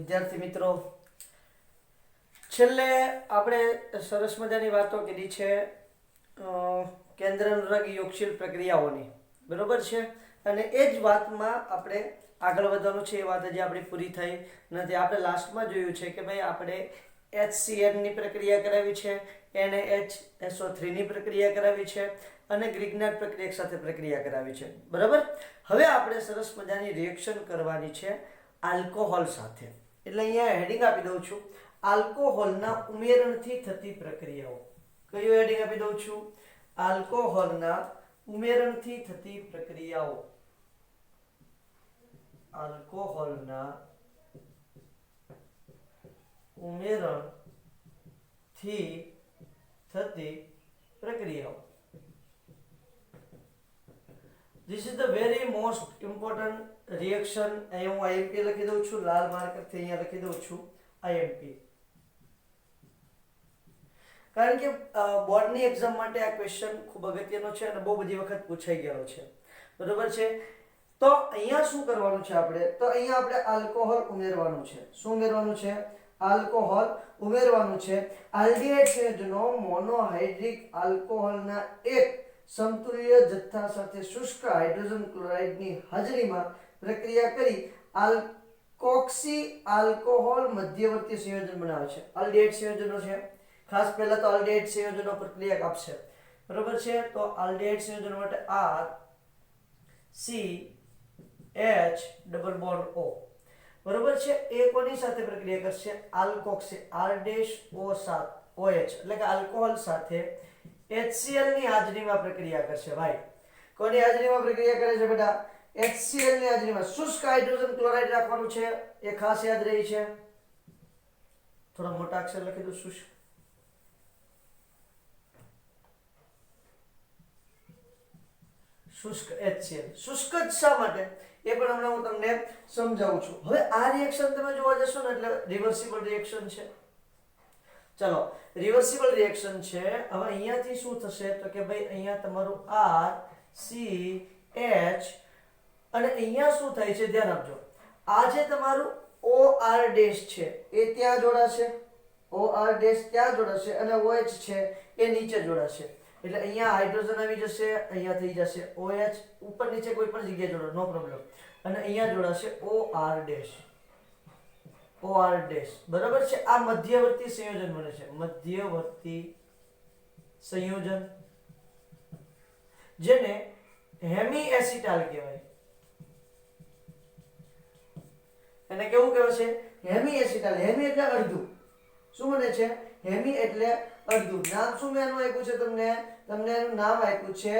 વિદ્યાર્થી મિત્રો, છેલ્લે આપણે સરસ મજાની વાતો કરી છે કેન્દ્રાનુરાગી યોગશીલ પ્રક્રિયાઓની, બરોબર છે. અને એ જ વાતમાં આપણે આગળ વધવાનું છે. એ વાત હજી આપણી પૂરી થઈ નથી. આપણે લાસ્ટમાં જોયું છે કે ભાઈ આપણે HCl ની પ્રક્રિયા કરાવી છે, NaHSO3 ની પ્રક્રિયા કરાવી છે અને ગ્રિગ્નાર્ડ પ્રક્રિયા સાથે પ્રક્રિયા કરાવી છે, બરાબર. હવે આપણે સરસ મજાની રિએક્શન કરવાની છે આલ્કોહોલ સાથે. એટલે અહીંયા હેડિંગ આપી દઉં છું, આલ્કોહોલના ઉમેરણથી થતી પ્રક્રિયાઓ. કયું હેડિંગ આપી દઉં છું? આલ્કોહોલના ઉમેરણથી થતી પ્રક્રિયાઓ. આલ્કોહોલના ઉમેરણથી થતી પ્રક્રિયાઓ. This is the very most important reaction. અહીંયા હું IMP લખી દઉં છું, લાલ માર્કરથી અહીંયા લખી દઉં છું IMP. કારણ કે બોર્ડની એક્ઝામ માટે આ ક્વેશ્ચન ખૂબ અગત્યનો છે અને બહુ બધી વખત પૂછાઈ ગયેલો છે, બરોબર છે. તો અહીંયા શું કરવાનું છે આપણે? તો અહીંયા આપણે આલ્કોહોલ ઉમેરવાનું છે. શું ઉમેરવાનું છે? આલ્કોહોલ ઉમેરવાનું છે. આલ્ડીહાઇડ સંયોજનો મોનોહાઇડ્રિક આલ્કોહોલના એક સમતુલ્ય જથ્થા સાથે શુષ્ક હાઇડ્રોજન ક્લોરાઇડની હાજરીમાં પ્રક્રિયા કરી આલ્કોક્સી આલ્કોહોલ મધ્યવર્તી સંયોજન બનાવે છે. આલ્ડીહાઇડ સંયોજનો છે, ખાસ પહેલા તો આલ્ડીહાઇડ સંયોજનો પર ક્રિયા આપશે, બરોબર છે. તો આલ્ડીહાઇડ સંયોજનો માટે R C H double bond O, બરોબર છે. એ કોની સાથે પ્રક્રિયા કરશે? આલ્કોક્સી R-O7 OH એટલે કે આલ્કોહોલ સાથે HCl ની હાજરીમાં પ્રક્રિયા કરશે. ભાઈ કોની હાજરીમાં પ્રક્રિયા કરે છે બેટા? HCl ની હાજરીમાં. શુષ્ક હાઇડ્રોજન ક્લોરાઇડ રાખવાનું છે, એ ખાસ યાદ રહી છે. થોડા મોટા અક્ષર લખી દો, શુષ્ક. શુષ્ક HCl. શુષ્ક જ શા માટે એ પણ હમણાં હું તમને સમજાવું છું. હવે આ રિએક્શન તમે જોવા જશો ને એટલે રિવર્સિબલ રિએક્શન છે. ચલો, રિવર્સિબલ રિએક્શન છે. હવે અહીંયાથી શું થશે? તો કે ભાઈ અહીંયા તમારું R C H અને અહીંયા શું થાય છે? ધ્યાન આપજો. આ જે તમારું OR ડેશ છે એ ત્યાં જોડાશે, OR ડેશ ત્યાં જોડાશે અને OH છે એ નીચે જોડાશે. એટલે અહીંયા હાઇડ્રોજન આવી જશે, અહીંયા થઈ જશે OH, ઉપર નીચે કોઈ પણ જગ્યાએ જોડો, નો પ્રોબ્લેમ. અને અહીંયા જોડાશે OR ડેશ, OR ડેશ, બરાબર છે. આ મધ્યવર્તી સંયોજન બને છે, મધ્યવર્તી સંયોજન, જેને હેમી એસિટાલ કહેવાય. એને કેવું કહેવાય છે? Hemi acetal. હેમી એટલે અડધું. શું બને છે? હેમી એટલે અડધું. નામ શું મેં એનું આપ્યું છે તમને? તમને એનું નામ આપ્યું છે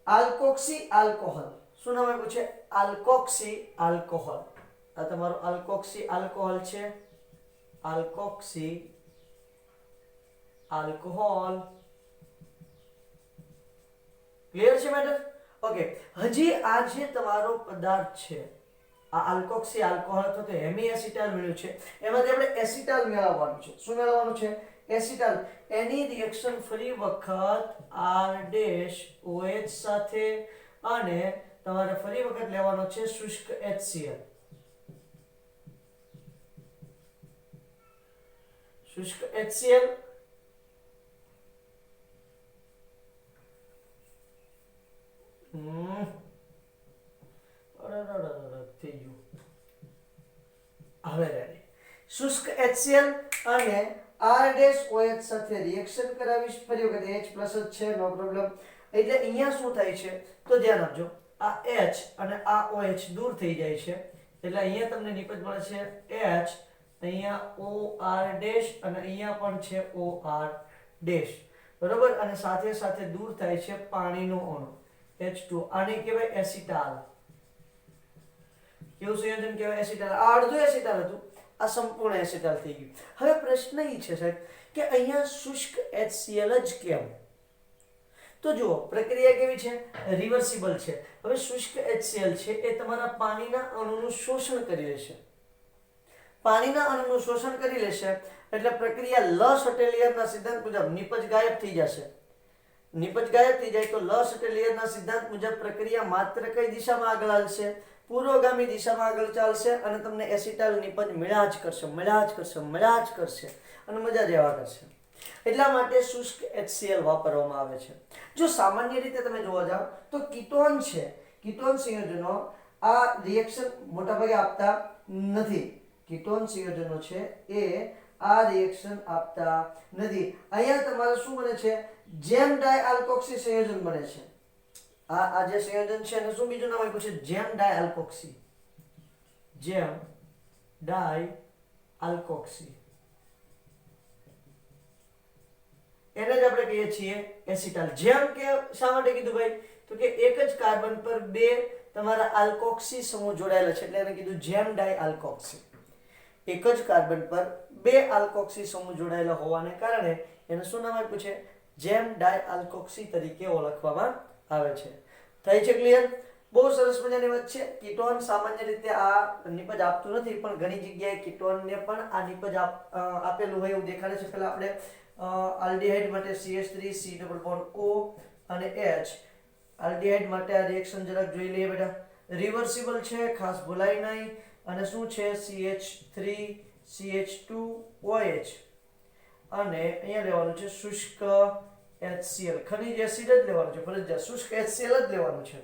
આલ્કોક્સી આલ્કોહોલ. શું નામ આપ્યું છે? Alkoxy alcohol. આ તમારું આલ્કોક્સી આલ્કોહોલ છે, આલ્કોક્સી આલ્કોહોલ. ક્લિયર છે મેટર? ઓકે. હજી આ જે તમારો પદાર્થ છે, આ આલ્કોક્સી આલ્કોહોલ અથવા તો હેમી એસિટાલ મળ્યું છે, એમાંથી આપણે એસિટાલ મેળવવાનું છે. શું મેળવવાનું છે? એસિટાલ. એની રિએક્શન ફરી વખત R-OH સાથે અને તમારે ફરી વખત લેવાનો છે શુષ્ક HCl. શુષ્ક HCl થઈ ગયું. હવે રેડી. શુષ્ક HCl અને R-OH સાથે રિએક્શન કરાવીશ. ફરી વખત H+ જ છે, નો પ્રોબ્લેમ. એટલે અહીંયા શું થાય છે? તો ધ્યાન આપજો, આ H અને આ OH દૂર થઈ જાય છે. એટલે અહીંયા તમને નિપજ મળે છે H, અહીંયા OR ડેશ અને અહીંયા પણ છે OR ડેશ, બરોબર. અને સાથે સાથે દૂર થાય છે પાણીનું અણુ H2. આને કહેવાય એસિટાલ. કેવું સંયોજન કહેવાય? એસિટાલ. આ અડધું એસિટાલ હતું, આ સંપૂર્ણ એસિટાલ થઈ ગયું. હવે પ્રશ્ન એ છે સાહેબ કે અહીંયા શુષ્ક HCl જ કેમ? તો જુઓ, પ્રક્રિયા કેવી છે? રિવર્સિબલ છે. હવે શુષ્ક HCl છે એ તમારા પાણીના અણુનું શોષણ કરી લેશે. પાણીના અણુનું શોષણ કરી લેશે એટલે પ્રક્રિયા લસટેલિયરના સિદ્ધાંત મુજબ નિપજ ગાયબ થઈ જશે. નિપજ ગાયબ થઈ જાય તો લસટેલિયરના સિદ્ધાંત મુજબ પ્રક્રિયા માત્ર કઈ દિશામાં આગળ હાલશે? પૂર્વગામી દિશામાં આગળ ચાલશે અને તમને એસિટાઇલ નિપજ મળ્યા જ કરશે અને મજા જ એવા કરશે. એટલા માટે શુષ્ક HCl વાપરવામાં આવે છે. જો સામાન્ય રીતે તમે જોવા જાવ તો કીટોન છે, કીટોન સંયોજનો આ રિએક્શન મોટાભાગે આપતા નથી. કીટોન સંયોજનો છે એ આ રિએક્શન આપતા નથી. અહીંયા તમારે શું બને છે? જેમ ડાયઆલ્કોક્સી સંયોજન બને છે. આ જે સંયોજન છે એને શું બીજું નામ આપ્યું છે? જેમ ડાયઆલ્કોક્સી. જેમ ડાયઆલ્કોક્સી એને જ આપણે કહીએ છીએ એસિટાઇલ. જેમ કે શા માટે કીધું ભાઈ? તો કે એક જ કાર્બન પર બે તમારા આલ્કોક્સી સમૂહ જોડાયેલા છે એટલે એને કીધું જેમ ડાયઆલ્કોક્સી. એક જ કાર્બન પર બે આલ્કોક્સી સમૂહ જોડાયેલા હોવાને કારણે એને શું નામ આપ્યું છે? જેમ ડાયઆલ્કોક્સી તરીકે ઓળખવામાં આવે છે. થઈ છે ક્લિયર? બહુ સરસ મજાની વાત છે. કીટોન સામાન્ય રીતે આ નિપજ આપતું નથી પણ ઘણી જગ્યાએ કીટોનને પણ આ નિપજ આપેલું હોય એવું દેખાડે છે. પહેલા આપણે આલ્ડીહાઇડ માટે CH3 C double bond O અને H. આલ્ડીહાઇડ માટે આ રિએક્શન જરાક જોઈ લઈએ બેટા. રિવર્સિબલ છે, ખાસ ભૂલાય નહીં. અને શું છે? CH3 CH2 OH અને અહીંયા લેવાનું છે શુષ્ક HCl. ખનિજ એસિડ જ લેવાનું છે ફરજિયાત. શુષ્ક HCl જ લેવાનું છે.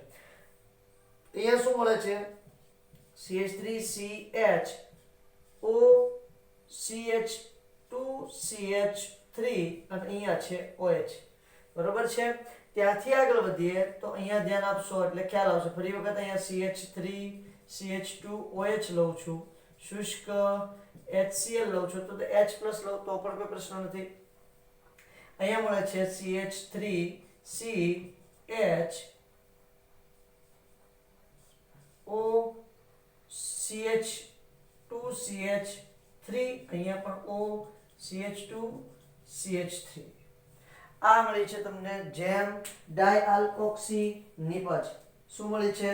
અહીંયા શું મળે છે? CH3CH O CH2 CH3 અને અહીંયા છે OH. બરોબર છે? ત્યાંથી આગળ વધીએ તો અહીંયા ધ્યાન આપશો એટલે ખ્યાલ આવશે. ફરી વખત અહીંયા CH3 CH2 OH લઉં છું, શુષ્ક HCl લઉં છું તો H+ લઉં તો પણ કોઈ પ્રશ્ન નથી. અહીંયા મળે છે CH3 CH O CH2 CH3 અહીંયા પણ O CH2 CH3. આ મળી છે તમને જેમ ડાયઆલ્કોક્સી નિપજ. શું મળી છે?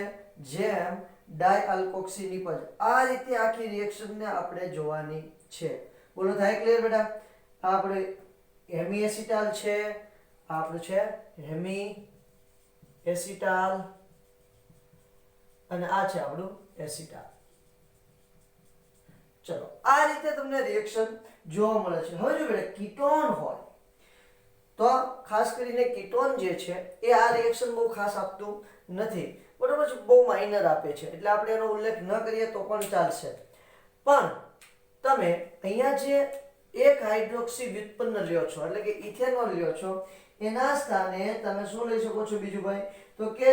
જેમ ડાયઆલ્કોક્સી નિપજ. આ રીતે આખી રિએક્શન ને આપણે જોવાની છે. બોલો થાય ક્લિયર બેટા? આપણે હેમી એસિટાલ છે, આપણું છે હેમી એસિટાલ અને આ છે આપણું એસિટાલ. ચલો આ રીતે તમને રિએક્શન જોવા મળે છે. હવે જો બેટા કીટોન હોય તો ખાસ કરીને કીટોન જે છે એ આ રિએક્શન બહુ ખાસ આપતું નથી. બરોબર છે? બહુ માઇનર આપે છે એટલે આપણે એનો ઉલ્લેખ ન કરીએ તો પણ ચાલશે. પણ તમે અહીંયા જે એક હાઇડ્રોક્સી વ્યુત્પન્ન લ્યો છો એટલે કે ઇથેનોલ લ્યો છો એના સ્થાને તમે શું લઈ શકો છો બીજું ભાઈ? તો કે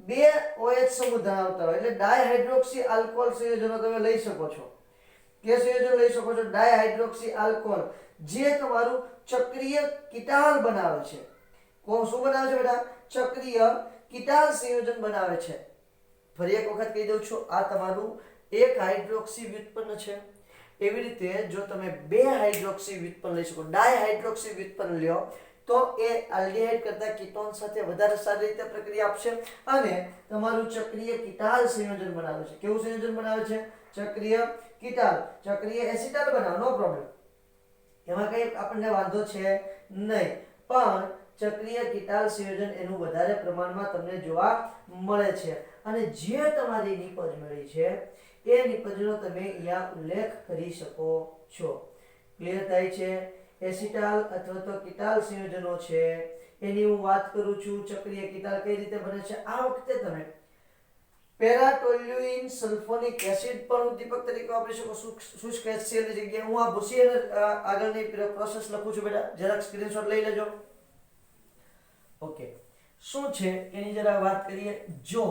બે OH સમૂહ ધરાવતા હોય એટલે ડાયહાઇડ્રોક્સી આલ્કોહોલ સંયોજનો તમે લઈ શકો છો. કે સંયોજન લઈ શકો છો? ડાયહાઇડ્રોક્સી આલ્કોહોલ જે તમારું ચક્રીય કીટાલ બનાવે છે. કોણ શું બનાવે છે બેટા? ચક્રીય કીટાલ સંયોજન બનાવે છે. ફરી એક વખત કહી દઉં છું, આ તમારું એક હાઇડ્રોક્સી વ્યુત્પન્ન છે. એવી રીતે જો તમે બે હાઇડ્રોક્સી વ્યુત્પન્ન લઈ શકો, ડાયહાઇડ્રોક્સી વ્યુત્પન્ન લ્યો તો એ આલ્ડીહાઇડ કરતા કીટોન સાથે વધારે સારી રીતે પ્રક્રિયા આપશે અને તમારું ચક્રીય કીટાલ સંયોજન બનાવે છે. કેવું સંયોજન બનાવે છે? ચક્રીય કીટાલ. ચક્રીય એસિટાલ બનાવે, નો પ્રોબ્લેમ. એમાં કઈ આપણને વાંધો છે નહીં. પણ ચક્રીય કીટાલ સંયોજન એનું વધારે પ્રમાણમાં તમને જોવા મળે છે અને જે તમારી નિપજ મળી છે એ નિપજનો તમે અહીંયા ઉલ્લેખ કરી શકો છો. ક્લિયર થાય છે? એસિટાલ અથવા તો કીટાલ સંયોજનો છે એની હું વાત કરું છું. ચક્રીય કીટાલ કઈ રીતે બને છે? આ વખતે તમે પેરાટોલ્યુઇન સલ્ફોનિક એસિડ પણ ઉદ્દીપક તરીકે વાપરી શકો. શુષ્ક HCl ની જગ્યાએ હું આ ભૂસી અને આગળની પ્રોસેસ લખું છું બેટા, જરાક સ્ક્રીનશોટ લઈ લેજો. ઓકે, શું છે એની જરા વાત કરીએ. જો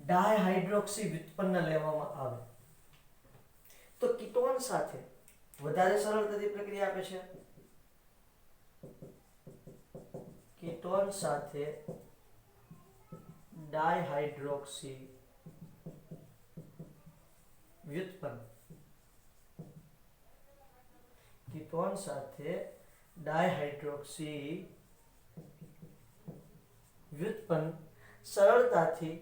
ડાયહાઇડ્રોક્સી વ્યુત્પન્ન લેવામાં આવે તો કીટોન સાથે વધારે સરળતાથી પ્રક્રિયા આપે છે. કીટોન સાથે ડાયહાઇડ્રોક્સી વ્યુત્પન્ન, કીટોન સાથે ડાયહાઇડ્રોક્સી વ્યુત્પન્ન સરળતાથી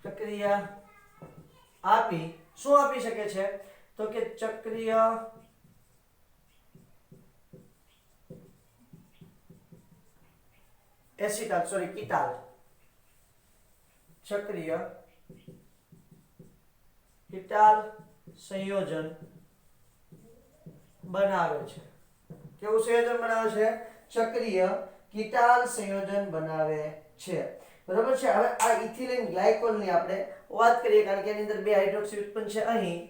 પ્રક્રિયા આપી શું આપી શકે છે? તો કે ચક્રીય એસિટાલ કીટાલ ચક્રીય કીટાલ સંયોજન બનાવે છે. કેવું સંયોજન બનાવે છે? ચક્રીય કીટાલ સંયોજન બનાવે છે. બરાબર છે. હવે આ ઇથિલિન ગ્લાયકોલ ની આપણે વાત કરીએ, કારણ કે એની અંદર બે હાઇડ્રોક્સી ઉત્પન્ન છે. અહીં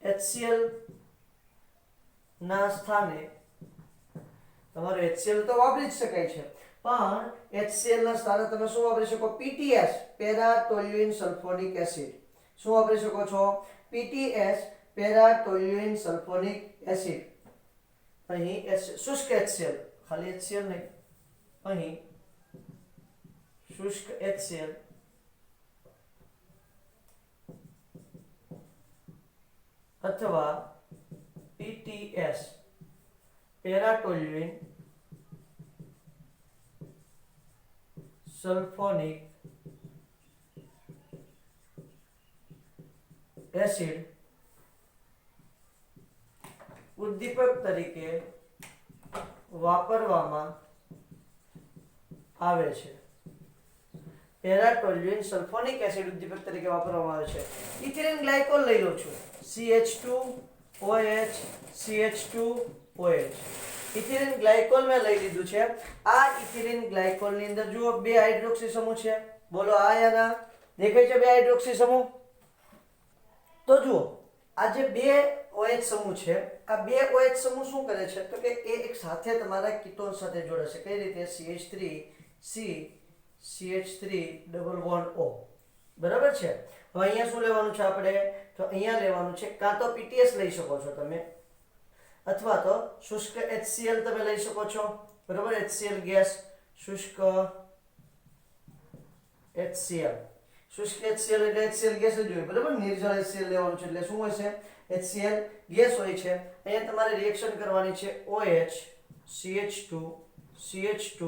HCl ના સ્થાને તમારે HCl તો વાપરી જ શકાય છે, પણ HCl ના સ્થાને તમે શું વાપરી શકો? PTS, para toluene sulphonic acid. શું વાપરી શકો છો? PTS, para toluene sulphonic acid. અહીં શુષ્ક HCl, ખાલી HCl નહીં, અહીં શુષ્ક HCl અથવા PTS, પેરાટોલ્યુઇન સલ્ફોનિક એસિડ ઉદ્દીપક તરીકે વાપરવામાં આવે છે. પેરાટોલ્યુઇન સલ્ફોનિક એસિડ ઉદ્દીપક તરીકે વાપરવામાં આવે છે. ઇથિલિન ગ્લાયકોલ લઈ લો છું, CH2OH, CH2OH. ઇથિલિન ગ્લાયકોલ મેં લઈ લીધું છે. આ ઇથિલિન ગ્લાયકોલ ની અંદર જુઓ બે હાઇડ્રોક્સી સમૂહ છે. બોલો આ યાના દેખાય છે બે હાઇડ્રોક્સી સમૂહ? તો જુઓ આ જે બે OH સમૂહ છે, આ બે OH સમૂહ શું કરે છે? તો કે એ એક સાથે તમારા કીટોન સાથે જોડે છે. કઈ રીતે? CH3C, CH3 double bond O. બરાબર છે. હવે અહીંયા શું લેવાનું છે આપણે? તો અહીંયા લેવાનું છે કાં તો PTS લઈ શકો છો તમે, અથવા તો શુષ્ક HCl તમે લઈ શકો છો. બરાબર? HCl ગેસ, શુષ્ક HCl. શુષ્ક HCl એટલે HCl ગેસ જ હોય. બરાબર? નિર્જળ HCl લેવાનું છે એટલે શું હોય છે? HCl ગેસ હોય છે. અહીંયા તમારે રિએક્શન કરવાની છે OH, CH2, CH2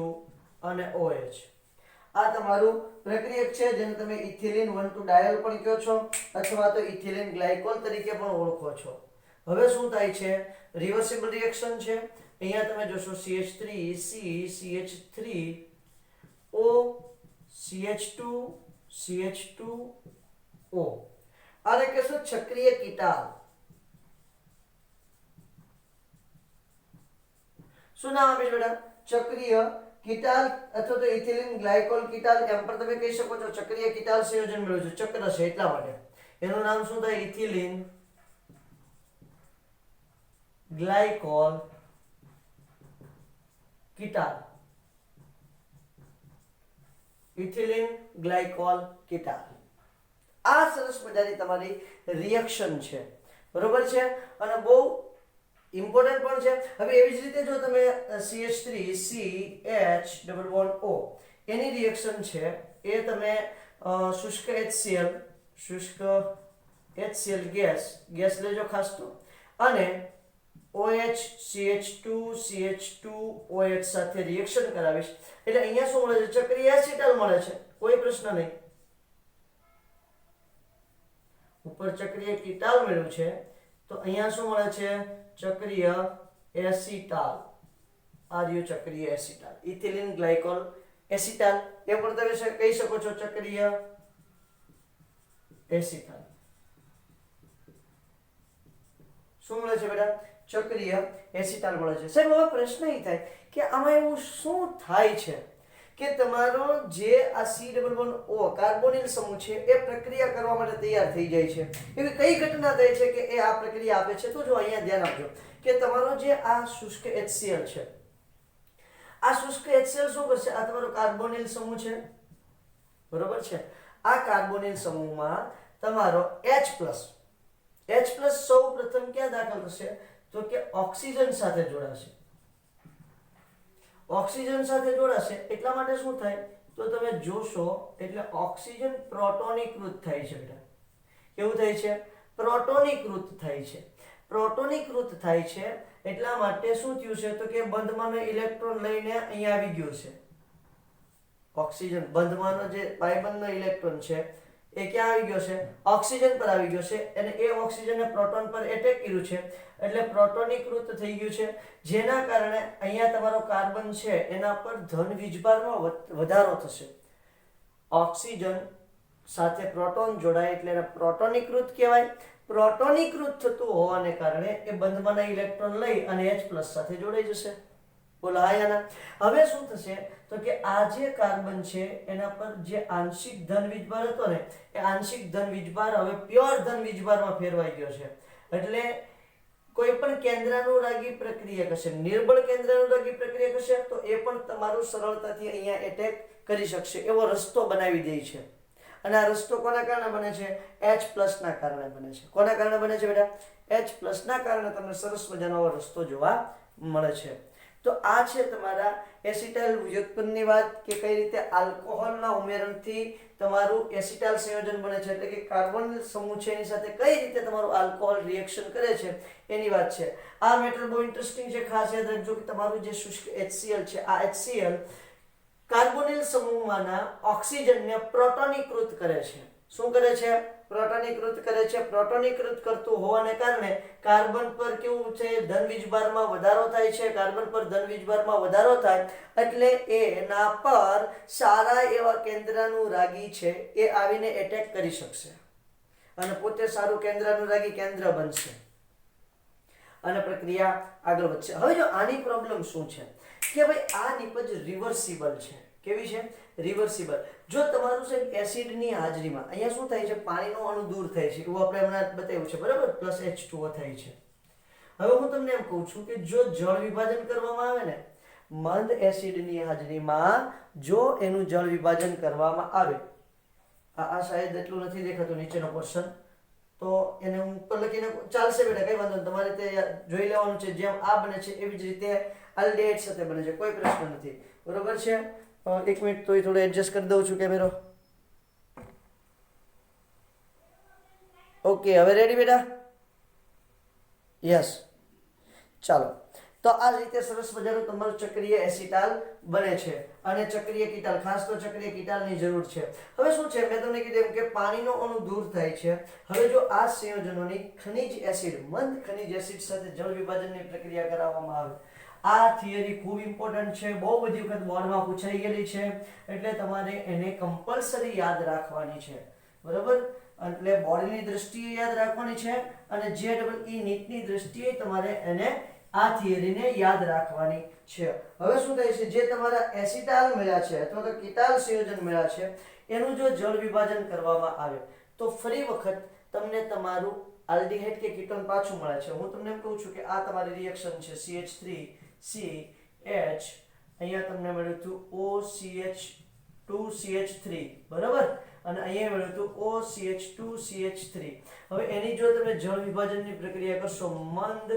અને OH. આ તમારું પ્રક્રિયક છે જેને તમે ઇથિલિન 1,2 ડાયોલ પણ કહો છો, અથવા તો ઇથિલિન ગ્લાયકોલ તરીકે પણ ઓળખો છો. હવે શું થાય છે? રિવર્સિબલ રિએક્શન છે. અહીંયા તમે જોશો CH3C, CH3O, CH2, CH2O. આને કહેશો ચક્રીય કીટાલ. શું નામ આપે છે બેટા? ચક્રીય કીટાલ અથવા તો ઇથિલિન ગ્લાયકોલ કીટાલ, એમ પણ તમે કહી શકો છો. ચક્રીય કીટાલ સંયોજન મેળવ્યું છે, ચક્ર છે એટલા માટે એનું નામ શું થાય? Ethylene glycol ketal. Ethylene glycol ketal. આ સરસ મજાની તમારી રિએક્શન છે. બરોબર છે? અને બહુ ઇમ્પોર્ટન્ટ પણ છે. હવે એવી જ રીતે જો તમે CH3CH ડબલ બોન્ડ O એની રિએક્શન છે એ તમે શુષ્ક HCl ગેસ લેજો ખાસ તો, અને OH CH2OH સાથે રિએક્શન કરાવીશ એટલે અહીંયા શું મળે છે? ચક્રીય એસિટાલ મળે છે. કોઈ પ્રશ્ન નહીં. ઉપર ચક્રીય કીટાલ મળ્યું છે તો અહીંયા શું મળે છે? ચક્રીય એસિટાલ. આ રહ્યું ચક્રીય એસિટાલ, ઇથિલિન ગ્લાયકોલ એસિટાલ. એ પણ તમે કહી શકો છો ચક્રીય એસિટાલ. શું મળે છે બેટા? ચક્રીય એસિટાલ મળે છે. સાહેબ હવે પ્રશ્ન એ થાય કે આમાં એવું શું થાય છે કે તમારો જે આ C double bond O carbonyl સમૂહ છે એ પ્રક્રિયા કરવા માટે તૈયાર થઈ જાય છે? એવી કઈ ઘટના થાય છે કે એ આ પ્રક્રિયા આપે છે? તો જો અહીંયા ધ્યાન આપજો કે તમારો જે આ શુષ્ક HCl છે, આ શુષ્ક HCl શું કરશે? આ તમારો કાર્બોનિલ સમૂહ છે. બરોબર છે? આ કાર્બોનિલ સમૂહમાં તમારો H+ સૌ પ્રથમ ક્યાં દાખલ થશે? તો કે ઓક્સિજન સાથે જોડાશે. ઓક્સિજન સાથે જોડાશે એટલા માટે શું થાય? તો તમે જોશો એટલે ઓક્સિજન પ્રોટોનીકૃત થાય છે બેટા. કેવું થાય છે? પ્રોટોનીકૃત થાય છે. પ્રોટોનીકૃત થાય છે એટલા માટે શું થયું છે? તો કે બંધમાંનો ઇલેક્ટ્રોન લઈને અહીંયા આવી ગયો છે. ઓક્સિજન બંધમાંનો જે પાયબંધનો ઇલેક્ટ્રોન છે એ ક્યાં આવી ગયો છે? ઓક્સિજન પર આવી ગયો છે, અને એ ઓક્સિજનને પ્રોટોન પર એટેક કર્યું છે એટલે પ્રોટોનીકૃત થઈ ગયું છે, જેના કારણે અહીંયા તમારો કાર્બન છે એના પર ધન વીજભારમાં વધારો થશે. ઓક્સિજન સાથે પ્રોટોન જોડાય એટલે એને પ્રોટોનીકૃત કહેવાય. પ્રોટોનીકૃત થતું હોવાને કારણે એ બંધમાંના ઇલેક્ટ્રોન લઈ અને H+ સાથે જોડાઈ જશે. બોલો હા યા ના. હવે શું થશે તો કે આ જે કાર્બન છે એના પર જે આંશિક ધન વીજભાર હતો ને એ આંશિક ધન વીજભાર હવે પ્યોર ધન વીજભારમાં ફેરવાઈ ગયો છે. એટલે કોઈ પણ કેન્દ્રાનુરાગી પ્રક્રિયા કરશે, નિર્બળ કેન્દ્રાનુરાગી પ્રક્રિયા કરશે તો એ પણ તમારું સરળતાથી અહીંયા એટેક કરી શકશે એવો રસ્તો બનાવી દે છે. અને આ રસ્તો કોના કારણે બને છે? H+ ના કારણે બને છે. કોના કારણે બને છે બેટા? H+ ના કારણે તમને સરસ મજાનો રસ્તો જોવા મળે છે. તો આ છે તમારા એસિટાઇલ વ્યુત્પન્નની વાત કે કઈ રીતે આલ્કોહોલના ઉમેરણથી તમારું એસિટાઇલ સંયોજન બને છે, એટલે કે કાર્બન સમૂહ છે એની સાથે કઈ રીતે તમારું આલ્કોહોલ રિએક્શન કરે છે એની વાત છે. આ મેટર બહુ ઇન્ટરેસ્ટિંગ છે. ખાસ યાદ રાખજો કે તમારું જે શુષ્ક HCl છે આ HCl કાર્બોનિલ સમૂહમાંના ઓક્સિજનને પ્રોટોનીકૃત કરે છે. શું કરે છે? પ્રોટોનીકૃત કરે છે. પ્રોટોનીકૃત કરતું હોવાને કારણે કાર્બન પર કેવું છે? ધન વીજભારમાં વધારો થાય છે. કાર્બન પર ધન વીજભારમાં વધારો થાય એટલે એના પર સારા એવા કેન્દ્રાનુરાગી છે એ આવીને એટેક કરી શકશે અને પોતે સારું કેન્દ્રાનુરાગી કેન્દ્ર બનશે અને પ્રક્રિયા આગળ વધશે. હવે જો આની પ્રોબ્લેમ શું છે કે ભાઈ આ નિપજ રિવર્સિબલ છે. કેવી છે? રિવર્સિબલ. જો તમારું છે એસિડની હાજરીમાં અહીંયા શું થાય છે? પાણીનો અણુ દૂર થાય છે એવું આપણે હમણાં બતાવ્યું છે, બરાબર? +H2O થાય છે. હવે હું તમને એમ કહું છું કે જો જળ વિભાજન કરવામાં આવે ને, મંદ એસિડની હાજરીમાં જો એનું જળ વિભાજન કરવામાં આવે, આ શાયદ એટલું નથી દેખાતું નીચેનો પોર્શન, તો એને હું ઉપર લખીને ચાલશે બેટા, કઈ વાંધો નહીં. તમારે તે જોઈ લેવાનું છે. જેમ આ બને છે એવી જ રીતે આલ્ડિહાઇડ સાથે બને છે, કોઈ પ્રશ્ન નથી. બરોબર છે? એક મિનિટ તો થોડું એડજસ્ટ કરી દઉં છું કેમેરો. ઓકે, હવે રેડી બેટા? યસ. ચાલો, તો આ રીતે સરસ મજાનું તમારું ચક્રીય એસિટાલ બને છે અને ચક્રીય કીટાલ, ખાસ તો ચક્રીય કીટાલની જરૂર છે. હવે શું છે, મેં તમને કીધું એમ કે પાણીનો અણુ દૂર થાય છે. હવે જો આ સંયોજનોની ખનિજ એસિડ, મંદ ખનિજ એસિડ સાથે જળ વિભાજનની પ્રક્રિયા કરાવવામાં આવે, આ થિયરી ખૂબ ઇમ્પોર્ટન્ટ છે, બહુ બધી વખત બોર્ડમાં પૂછાઈ ગયેલી છે, એટલે તમારે એને કમ્પલસરી યાદ રાખવાની છે. બરોબર? એટલે બોર્ડની દ્રષ્ટિએ યાદ રાખવાની છે અને JEE નીટની દ્રષ્ટિએ તમારે એને આ થિયરીને યાદ રાખવાની છે. હવે શું થાય છે? જે તમારા એસિટાલ મળ્યા છે અથવા તો કીટાલ સંયોજન મળ્યા છે એનું જો જળ વિભાજન કરવામાં આવે તો ફરી વખત તમને તમારું આલ્ડિહાઇડ કે કીટોન પાછું મળે છે. હું તમને એમ કહું છું કે આ તમારી રિએક્શન છે CH3CH, અહીંયા તમને મળ્યું હતું OCH2CH3, બરાબર? અને અહીંયા મળ્યું હતું OCH2CH3. હવે એની જો તમે જળ વિભાજનની પ્રક્રિયા કરશો, મંદ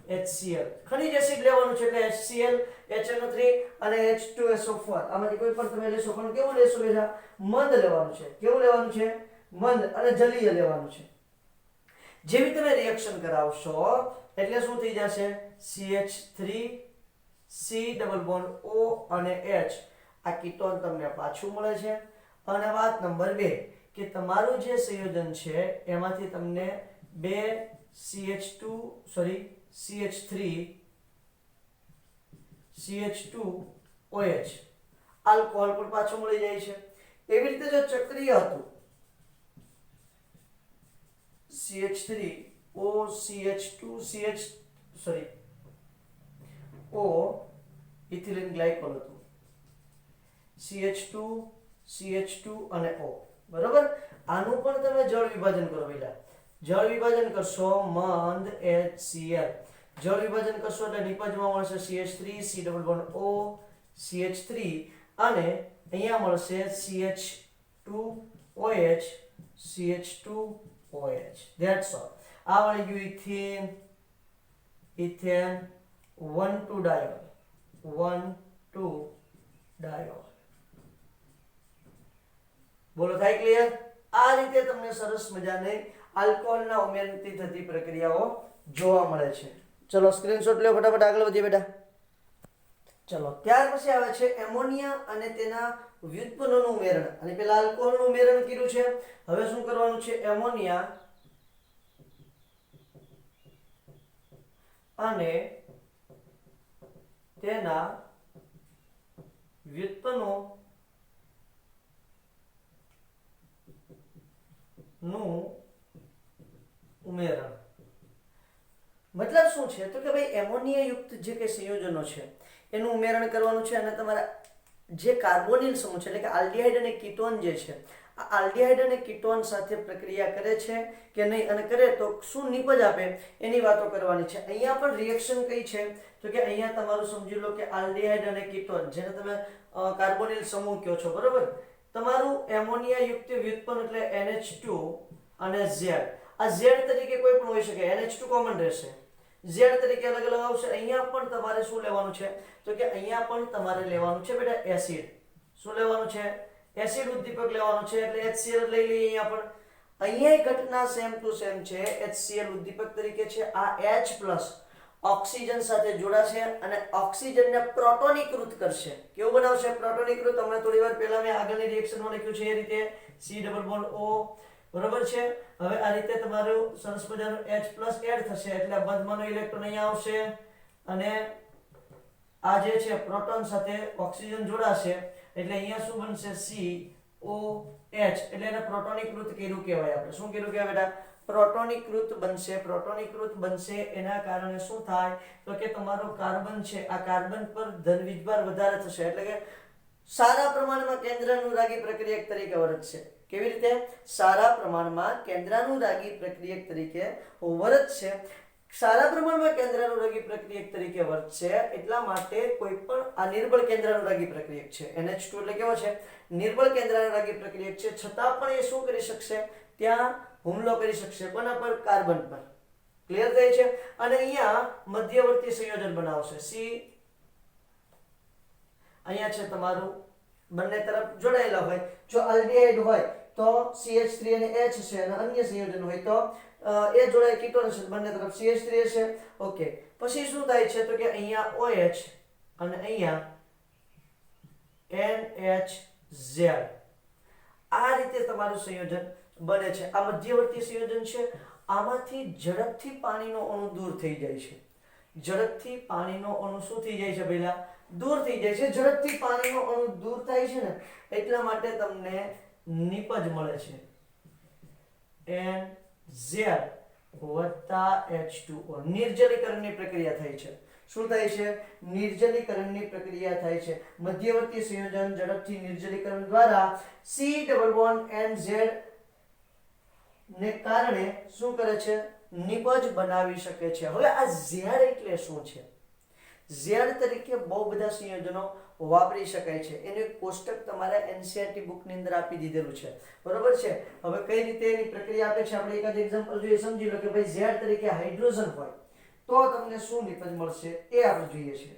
HCl, ખનિજ એસિડ લેવાનું છે એટલે HCl, HNO3 અને H2SO4, આમાંથી કોઈ પણ તમે લેશો, પણ કેવું લેશો બેટા? મંદ લેવાનું છે. કેવું લેવાનું છે? મંદ અને જલીય લેવાનું છે. જેવી તમે રિએક્શન કરાવશો એટલે શું થઈ જશે? CH3C ડબલ બોન્ડ O અને H, આ કીટોન તમને પાછું મળે છે. અને વાત નંબર 2 કે તમારું જે સંયોજન છે એમાંથી તમને 2 CH2OH આલ્કોહોલ પણ પાછું મળી જાય છે. એવી રીતે જો ચક્રીય હતું O ઇથિલિન ગ્લાયકોલ હતું, CH2 અને O, બરોબર? આનું પણ તમે જળ વિભાજન કરો પહેલા. જળ વિભાજન કરશો મંદ HCl, જળ વિભાજન કરશો એટલે નિપજમાં મળશે CH3C double bond O CH3 અને અહીંયા મળશે CH2OH CH2OH. That's all. આ મળી ગયું ઇથેન 1,2-ડાયોલ. બોલો, થાય ક્લિયર? આ રીતે તમને સરસ મજાની આલ્કોહોલના ઉમેરણથી થતી પ્રક્રિયાઓ જોવા મળે છે. ચલો સ્ક્રીનશોટ લ્યો, ફટાફટ આગળ વધીએ બેટા. ચલો, ત્યાર પછી આવે છે એમોનિયા અને તેના વ્યુત્પન્નોનું ઉમેરણ. અને પેલા આલ્કોહોલનું ઉમેરણ કર્યું છે, હવે શું કરવાનું છે? એમોનિયા અને તેના વ્યુત્પન્નો નું ઉમેરણ. મતલબ શું છે તો કે ભાઈ એમોનિયા યુક્ત જે કે સંયોજનો છે એનું ઉમેરણ કરવાનું છે અને તમારા જે કાર્બોનિલ સમૂહ છે એટલે કે આલ્ડીહાઇડ અને કીટોન જે છે આ આલ્ડીહાઇડ અને કીટોન સાથે પ્રક્રિયા કરે છે કે નહીં અને કરે તો શું નિપજ આપે એની વાતો કરવાની છે. અહીંયા પણ રિએક્શન કઈ છે તો કે અહીંયા તમારું સમજી લો કે આલ્ડીહાઇડ અને કીટોન જેને તમે કાર્બોનિલ સમૂહ કહો છો બરોબર. તમારું એમોનિયા યુક્ત વ્યુત્પન્ન એટલે NH2 અને Z. આ Z તરીકે કોઈ પણ હોઈ શકે, NH2 કોમન રહેશે, Z તરીકે અલગ અલગ આવશે. અહીંયા પણ તમારે શું લેવાનું છે તો કે અહીંયા પણ તમારે લેવાનું છે બેટા એસિડ. શું લેવાનું છે? એસિડ ઉદ્દીપક લેવાનું છે એટલે HCl લઈ લઈએ. અહીંયા પણ અહીંયા ઘટના સેમ ટુ સેમ છે. HCl ઉદ્દીપક તરીકે છે. આ H+ ઓક્સિજન સાથે જોડાશે અને ઓક્સિજનને પ્રોટોનીકૃત કરશે. કેવું બનાવશે? પ્રોટોનીકૃત. હમણાં થોડી વાર પહેલા મેં આગળની રિએક્શનમાં લખ્યું છે એ રીતે C ડબલ બોન્ડ O બરોબર છે. હવે આ રીતે તમારું સરસ મજાનું H+ એડ થશે એટલે બંધમાંનો ઇલેક્ટ્રોન અહીંયા આવશે અને આ જે છે પ્રોટોન સાથે ઓક્સિજન જોડાશે એટલે અહીંયા શું બનશે? COH એટલે એને પ્રોટોનીકૃત કર્યું કહેવાય. આપણે શું કર્યું કહેવાય બેટા? પ્રોટોનીકૃત બનશે. પ્રોટોનીકૃત બનશે એના કારણે શું થાય તો કે તમારો કાર્બન છે આ કાર્બન પર ધન વીજભાર વધારે થશે એટલે કે સારા પ્રમાણમાં કેન્દ્રાનુરાગી પ્રક્રિયક તરીકે વર્તશે. કેવી રીતે? સારા પ્રમાણમાં કેન્દ્રાનુરાગી પ્રક્રિયક તરીકે વર્તશે. સારા પ્રમાણમાં કેન્દ્રાનુરાગી પ્રક્રિયક તરીકે વર્તશે એટલા માટે કોઈ પણ આ નિર્બળ કેન્દ્રાનુરાગી પ્રક્રિયક છે. NH2 એટલે કેવો છે? નિર્બળ કેન્દ્રાનુરાગી પ્રક્રિયક છે. છતાં પણ એ શું કરી શકશે? ત્યાં હુમલો કરી શકશે. કોના પર? કાર્બન પર. ક્લિયર થાય છે? અને અહીંયા મધ્યવર્તી સંયોજન બનાવશે. C અહીંયા છે તમારું બંને તરફ જોડાયેલા હોય. જો આલ્ડીહાઇડ હોય તો CH3 અને H છે અને અન્ય સંયોજન હોય તો એ જોડાય કીટોન છે બંને તરફ CH3 છે. ઓકે. પછી શું થાય છે તો કે અહીંયા OH અને અહીંયા NHZ. આ રીતે તમારું સંયોજન બને છે. આ મધ્યવર્તી સંયોજન છે. આમાંથી ઝડપથી પાણીનો અણુ દૂર થઈ જાય છે. ઝડપથી પાણીનો અણુ શું થઈ જાય છે? પહેલા દૂર થઈ જાય છે. ઝડપથી પાણીનો અણુ દૂર થાય છે ને એટલા માટે તમને નિપજ મળે છે NZ વત્તા H2O. નિર્જલીકરણની પ્રક્રિયા થાય છે. શું થાય છે? નિર્જલીકરણની પ્રક્રિયા થાય છે. મધ્યવર્તી સંયોજન ઝડપથી નિર્જલીકરણ દ્વારા C ડબલ બોન્ડ NZ ને કારણે શું કરે છે? નિપજ બનાવી શકે છે. હવે આ Z એટલે શું છે? Z તરીકે બહુ બધા સંયોજનો વાપરી શકાય છે. એનું એક કોષ્ટક તમારા NCERT બુકની અંદર આપી દીધેલું છે બરોબર છે. હવે કઈ રીતે એની પ્રક્રિયા આપે છે આપણે એકાદ એક્ઝામ્પલ જોઈએ. સમજી લો કે ભાઈ Z તરીકે હાઇડ્રોજન હોય તો તમને શું નિપજ મળશે એ આપણે જોઈએ છે.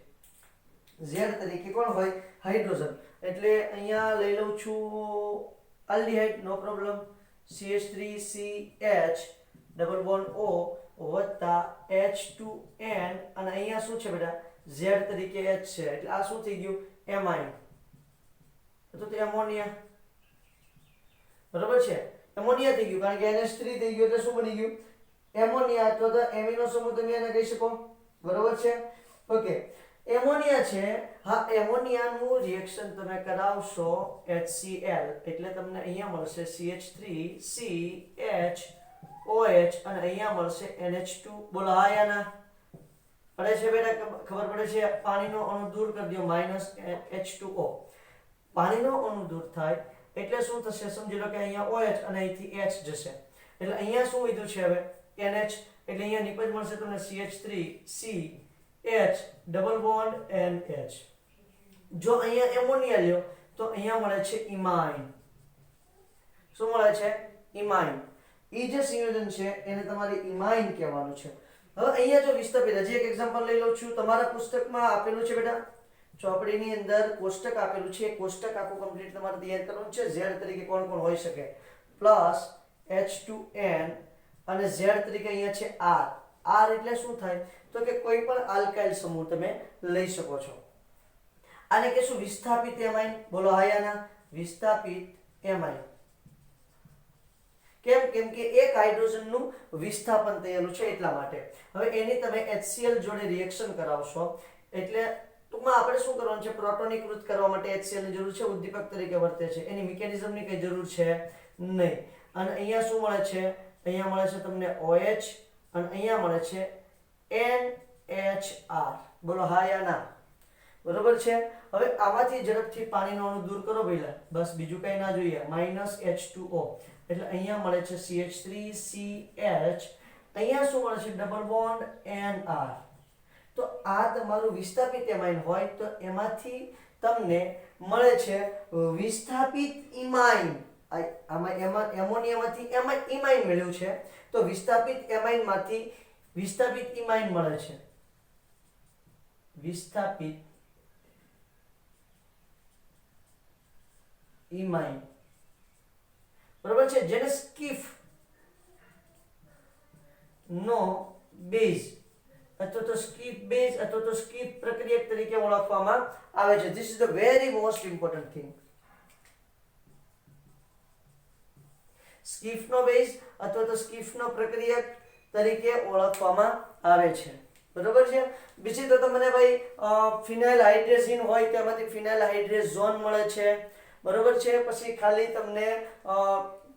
Z તરીકે કોણ હોય? હાઇડ્રોજન. એટલે અહીંયા લઈ લઉં છું aldehyde, no problem. CH3CH double bond O વત્તા H2N અને અહીંયા શું છે બેટા? Z તરીકે H છે એટલે આ શું થઈ ગયું? એમાઇન. તો તે એમોનિયા બરોબર છે. એમોનિયા થઈ ગયું કારણ કે NH3 થઈ ગયું એટલે શું બની ગયું? એમોનિયા. અથવા તો એમિનો સમૂહ તમે એને કહી શકો બરોબર છે. ઓકે. એમોનિયા છે. હા, એમોનિયાનું રિએક્શન તમે કરાવશો HCl એટલે તમને અહીંયા મળશે CH3CHOH અને અહીંયા મળશે NH2. બોલો હા યા ના? પડે છે બેટા? ખબર પડે છે? પાણીનો અણુ દૂર કરી દો -H2O. પાણીનો અણુ દૂર થાય એટલે શું થશે? સમજી લો કે અહીંયા OH અને અહીંથી H જશે એટલે અહીંયા શું વધ્યું છે હવે? NH એટલે અહીંયા નિપજ મળશે તમને CH3CH ડબલ બોન્ડ NH. જો અહીંયા એમોનિયા લ્યો તો અહીંયા મળે છે ઇમાઇન. શું મળે છે? ઇમાઇન. એ જે સંયોજન છે એને તમારે ઇમાઇન કહેવાનું છે. હવે અહીંયા જો વિસ્થાપિત હજી એક એક્ઝામ્પલ લઈ લઉં છું. તમારા પુસ્તકમાં આપેલું છે બેટા ચોપડીની અંદર કોષ્ટક આપેલું છે. કોષ્ટક આખું કમ્પ્લીટ તમારે તૈયાર કરવાનું છે. Z તરીકે કોણ કોણ હોઈ શકે? પ્લસ H2N અને Z તરીકે અહીંયા છે R. R એટલે શું થાય તો કે કોઈ પણ આલ્કાઇલ સમૂહ તમે લઈ શકો છો. આને કહેશું વિસ્થાપિત એમાઇન. બોલો હા યા ના? વિસ્થાપિત એમાઇન. કેમ? કેમ કે એક હાઇડ્રોજનનું વિસ્થાપન થયેલું છે એટલા માટે. હવે એની તમે HCl જોડે રિએક્શન કરાવશો એટલે ટૂંકમાં આપણે શું કરવાનું છે? પ્રોટોનીકૃત કરવા માટે HCl ની જરૂર છે. ઉદ્દીપક તરીકે વર્તે છે. એની મિકેનિઝમની કઈ જરૂર છે નહીં. અને અહીંયા શું મળે છે? અહીંયા મળે છે તમને OH અને અહીંયા મળે છે NHR. બોલો હા યા ના? બરોબર છે. હવે આમાંથી ઝડપથી પાણીનો અણુ દૂર કરો પહેલા, બસ બીજું કઈ ના જોઈએ. -H2O એટલે અહીંયા મળે છે CH3CH. અહીંયા શું મળે છે? Double bond NR. તો આ તમારું વિસ્થાપિત એમાઇન હોય તો એમાંથી તમને મળે છે વિસ્થાપિત ઇમાઇન. આમાં એમોનિયામાંથી ઇમાઇન મળ્યું છે, તો વિસ્થાપિત એમાઇનમાંથી વિસ્થાપિત ઇમાઇન મળે છે. વિસ્થાપિત ઇમાઇન, બરોબર છે, જેને સ્કીફ નો બેઝ અથવા તો સ્કીફ બેઝ અથવા તો સ્કીફ પ્રક્રિયક તરીકે ઓળખવામાં આવે છે. This is the very most important thing. Schiff નો બેઝ અથવા તો સ્કીફ નો પ્રક્રિયક તરીકે ઓળખવામાં આવે છે. બરોબર છે. બીજી તો તમને ભાઈ ફિનાઇલ હાઇડ્રેઝિન હોય તેમાંથી ફિનાઇલ હાઇડ્રેઝોન મળે છે. બરોબર છે. પછી ખાલી તમને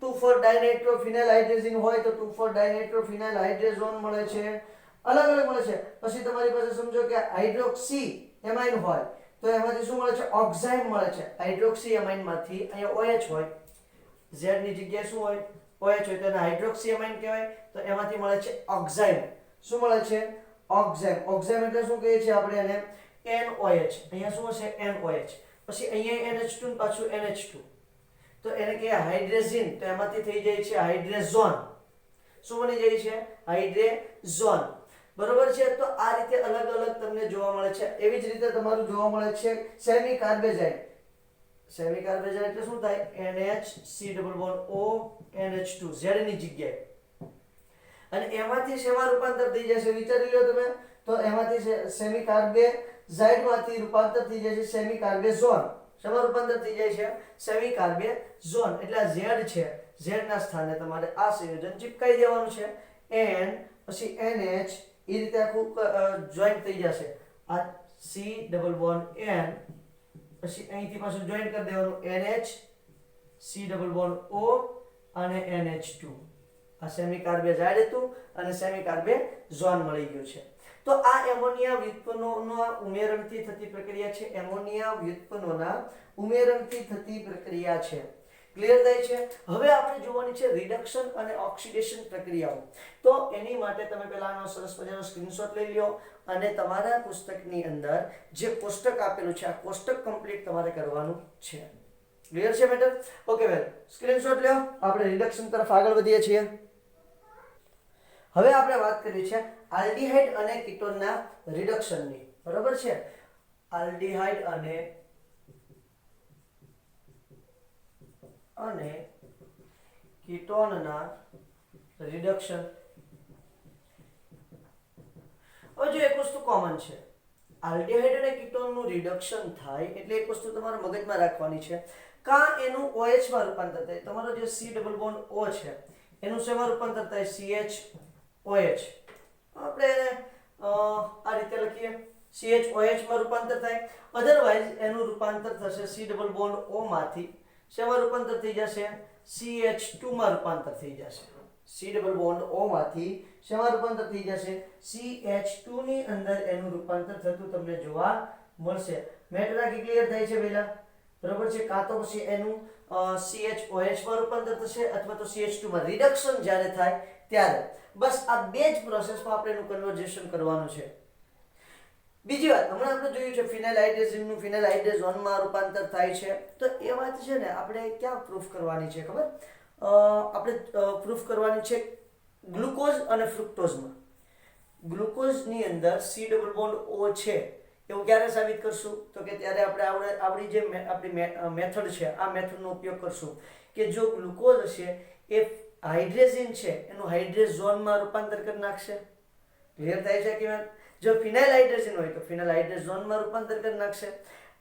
2,4-ડાયનાઇટ્રોફિનાઇલ હાઇડ્રેઝિન હોય તો 2,4-ડાયનાઇટ્રોફિનાઇલ હાઇડ્રેઝોન મળે છે. અલગ અલગ મળે છે. પછી તમારી પાસે સમજો કે હાઇડ્રોક્સી એમાઇન હોય તો એમાંથી શું મળે છે? ઓક્ઝાઇમ મળે છે. હાઇડ્રોક્સી એમાઇન માંથી અહીંયા OH હોય, Z ની જગ્યાએ શું હોય? OH હોય, તો એને હાઇડ્રોક્સી એમાઇન કહેવાય. તો એમાંથી મળે છે ઓક્ઝાઇમ. શું મળે છે? ઓક્ઝાઇમ. ઓક્ઝાઇમ એટલે શું કહીએ છીએ આપણે એને? NOH. અહીંયા શું હશે? NOH. પછી અહીંયા NH2 ને પાછું NH2, તો એને કહે હાઇડ્રેઝિન. તો એમાંથી થઈ જાય છે હાઇડ્રેઝોન. શું બની જાય છે? હાઇડ્રેઝોન. બરોબર છે. તો આ રીતે અલગ અલગ તમને જોવા મળે છે. એવી જ રીતે તમારું જોવા મળે છે સેમી કાર્બેઝાઇડ. સેમી કાર્બેઝાઇડ એટલે શું થાય? NHC=O NH2 Z ની જગ્યાએ. અને એમાંથી શેમાં રૂપાંતર થઈ જશે? વિચારી લો તમે. તો એમાંથી સેમી કાર્બેઝાઇડમાંથી રૂપાંતર થઈ જાય છે સેમી કાર્બેઝોન. શેમાં રૂપાંતર થઈ જાય છે? સેમી કાર્બેઝોન. એટલે આ Z છે, Z ના સ્થાને તમારે આ સંયોજન ચિપકાઈ દેવાનું છે. N પછી NH, એ રીતે આખું જોઈન્ટ થઈ જશે. આ C=N પછી અહીંથી પાછું જોઈન્ટ કરી દેવાનું NH C=O અને NH2. આ સેમી કાર્બેઝાઇડ હતું અને સેમી કાર્બેઝોન મળી ગયું છે. તો આ એમોનિયા વ્યુત્પન્નોના ઉમેરણથી થતી પ્રક્રિયા છે. એમોનિયા વ્યુત્પન્નોના ઉમેરણથી થતી પ્રક્રિયા છે. ક્લિયર થાય છે? હવે આપણે જોવાની છે રિડક્શન અને ઓક્સિડેશન પ્રક્રિયાઓ. તો એની માટે તમે પહેલાનો સરસ મજાનો સ્ક્રીનશોટ લઈ લ્યો અને તમારા પુસ્તકની અંદર જે કોષ્ટક આપેલું છે આ કોષ્ટક કમ્પ્લીટ તમારે કરવાનું છે. ક્લિયર છે મેટર? ઓકે વેલ, સ્ક્રીનશોટ લ્યો. આપણે રિડક્શન તરફ આગળ વધીએ છીએ. હવે આપણે વાત કરી છે આલ્ડીહાઇડ અને કીટોનના રિડક્શનની. બરોબર છે? આલ્ડીહાઇડ અને કીટોનના રિડક્શન. હવે જો એક વસ્તુ કોમન છે, આલ્ડીહાઇડ અને કીટોનનું રિડક્શન થાય એટલે એક વસ્તુ તમારે મગજમાં રાખવાની છે. કા એનું OH માં રૂપાંતર થાય. તમારો જે C=O છે એનું શેમાં રૂપાંતર થાય? CHOH. આપણે આ રીતે લખીએ, CHOH માં રૂપાંતર થાય. અધરવાઇઝ એનું રૂપાંતર થશે C=O માંથી શેમાં રૂપાંતર થઈ જશે? CH2 માં રૂપાંતર થઈ જશે. C=O માંથી શેમાં રૂપાંતર થઈ જશે? CH2 ની અંદર એનું રૂપાંતર થતું તમને જોવા મળશે. મેટર આખી ક્લિયર થાય છે પહેલા? બરોબર છે. કાં તો પછી એનું CHOH માં રૂપાંતર થશે અથવા તો CH2 માં. રિડક્શન જ્યારે થાય ત્યારે બસ આ બે જ પ્રોસેસમાં આપણે એનું કન્વર્ઝેશન કરવાનું છે. બીજી વાત, હમણાં આપણે જોયું છે ફિનાઇલ હાઇડ્રેઝિનનું ફિનાઇલ હાઇડ્રેઝોનમાં રૂપાંતર થાય છે. તો એ વાત છે ને આપણે ક્યાં પ્રૂફ કરવાની છે ખબર? આપણે પ્રૂફ કરવાની છે ગ્લુકોઝ અને ફ્રુક્ટોઝમાં. ગ્લુકોઝની અંદર C=O છે એવું ક્યારે સાબિત કરશું? તો કે ત્યારે આપણે આપણી જે આપણી મેથડ છે આ મેથડનો ઉપયોગ કરશું કે જો ગ્લુકોઝ હશે એ હાઇડ્રેઝિન છે એનું હાઇડ્રેઝોનમાં રૂપાંતર કરી નાખશે. ક્લિયર થાય છે કે જો ફિનાઇલ હાઇડ્રેઝિન હોય તો ફિનાઇલ હાઇડ્રેઝોનમાં રૂપાંતર કરી નાખશે.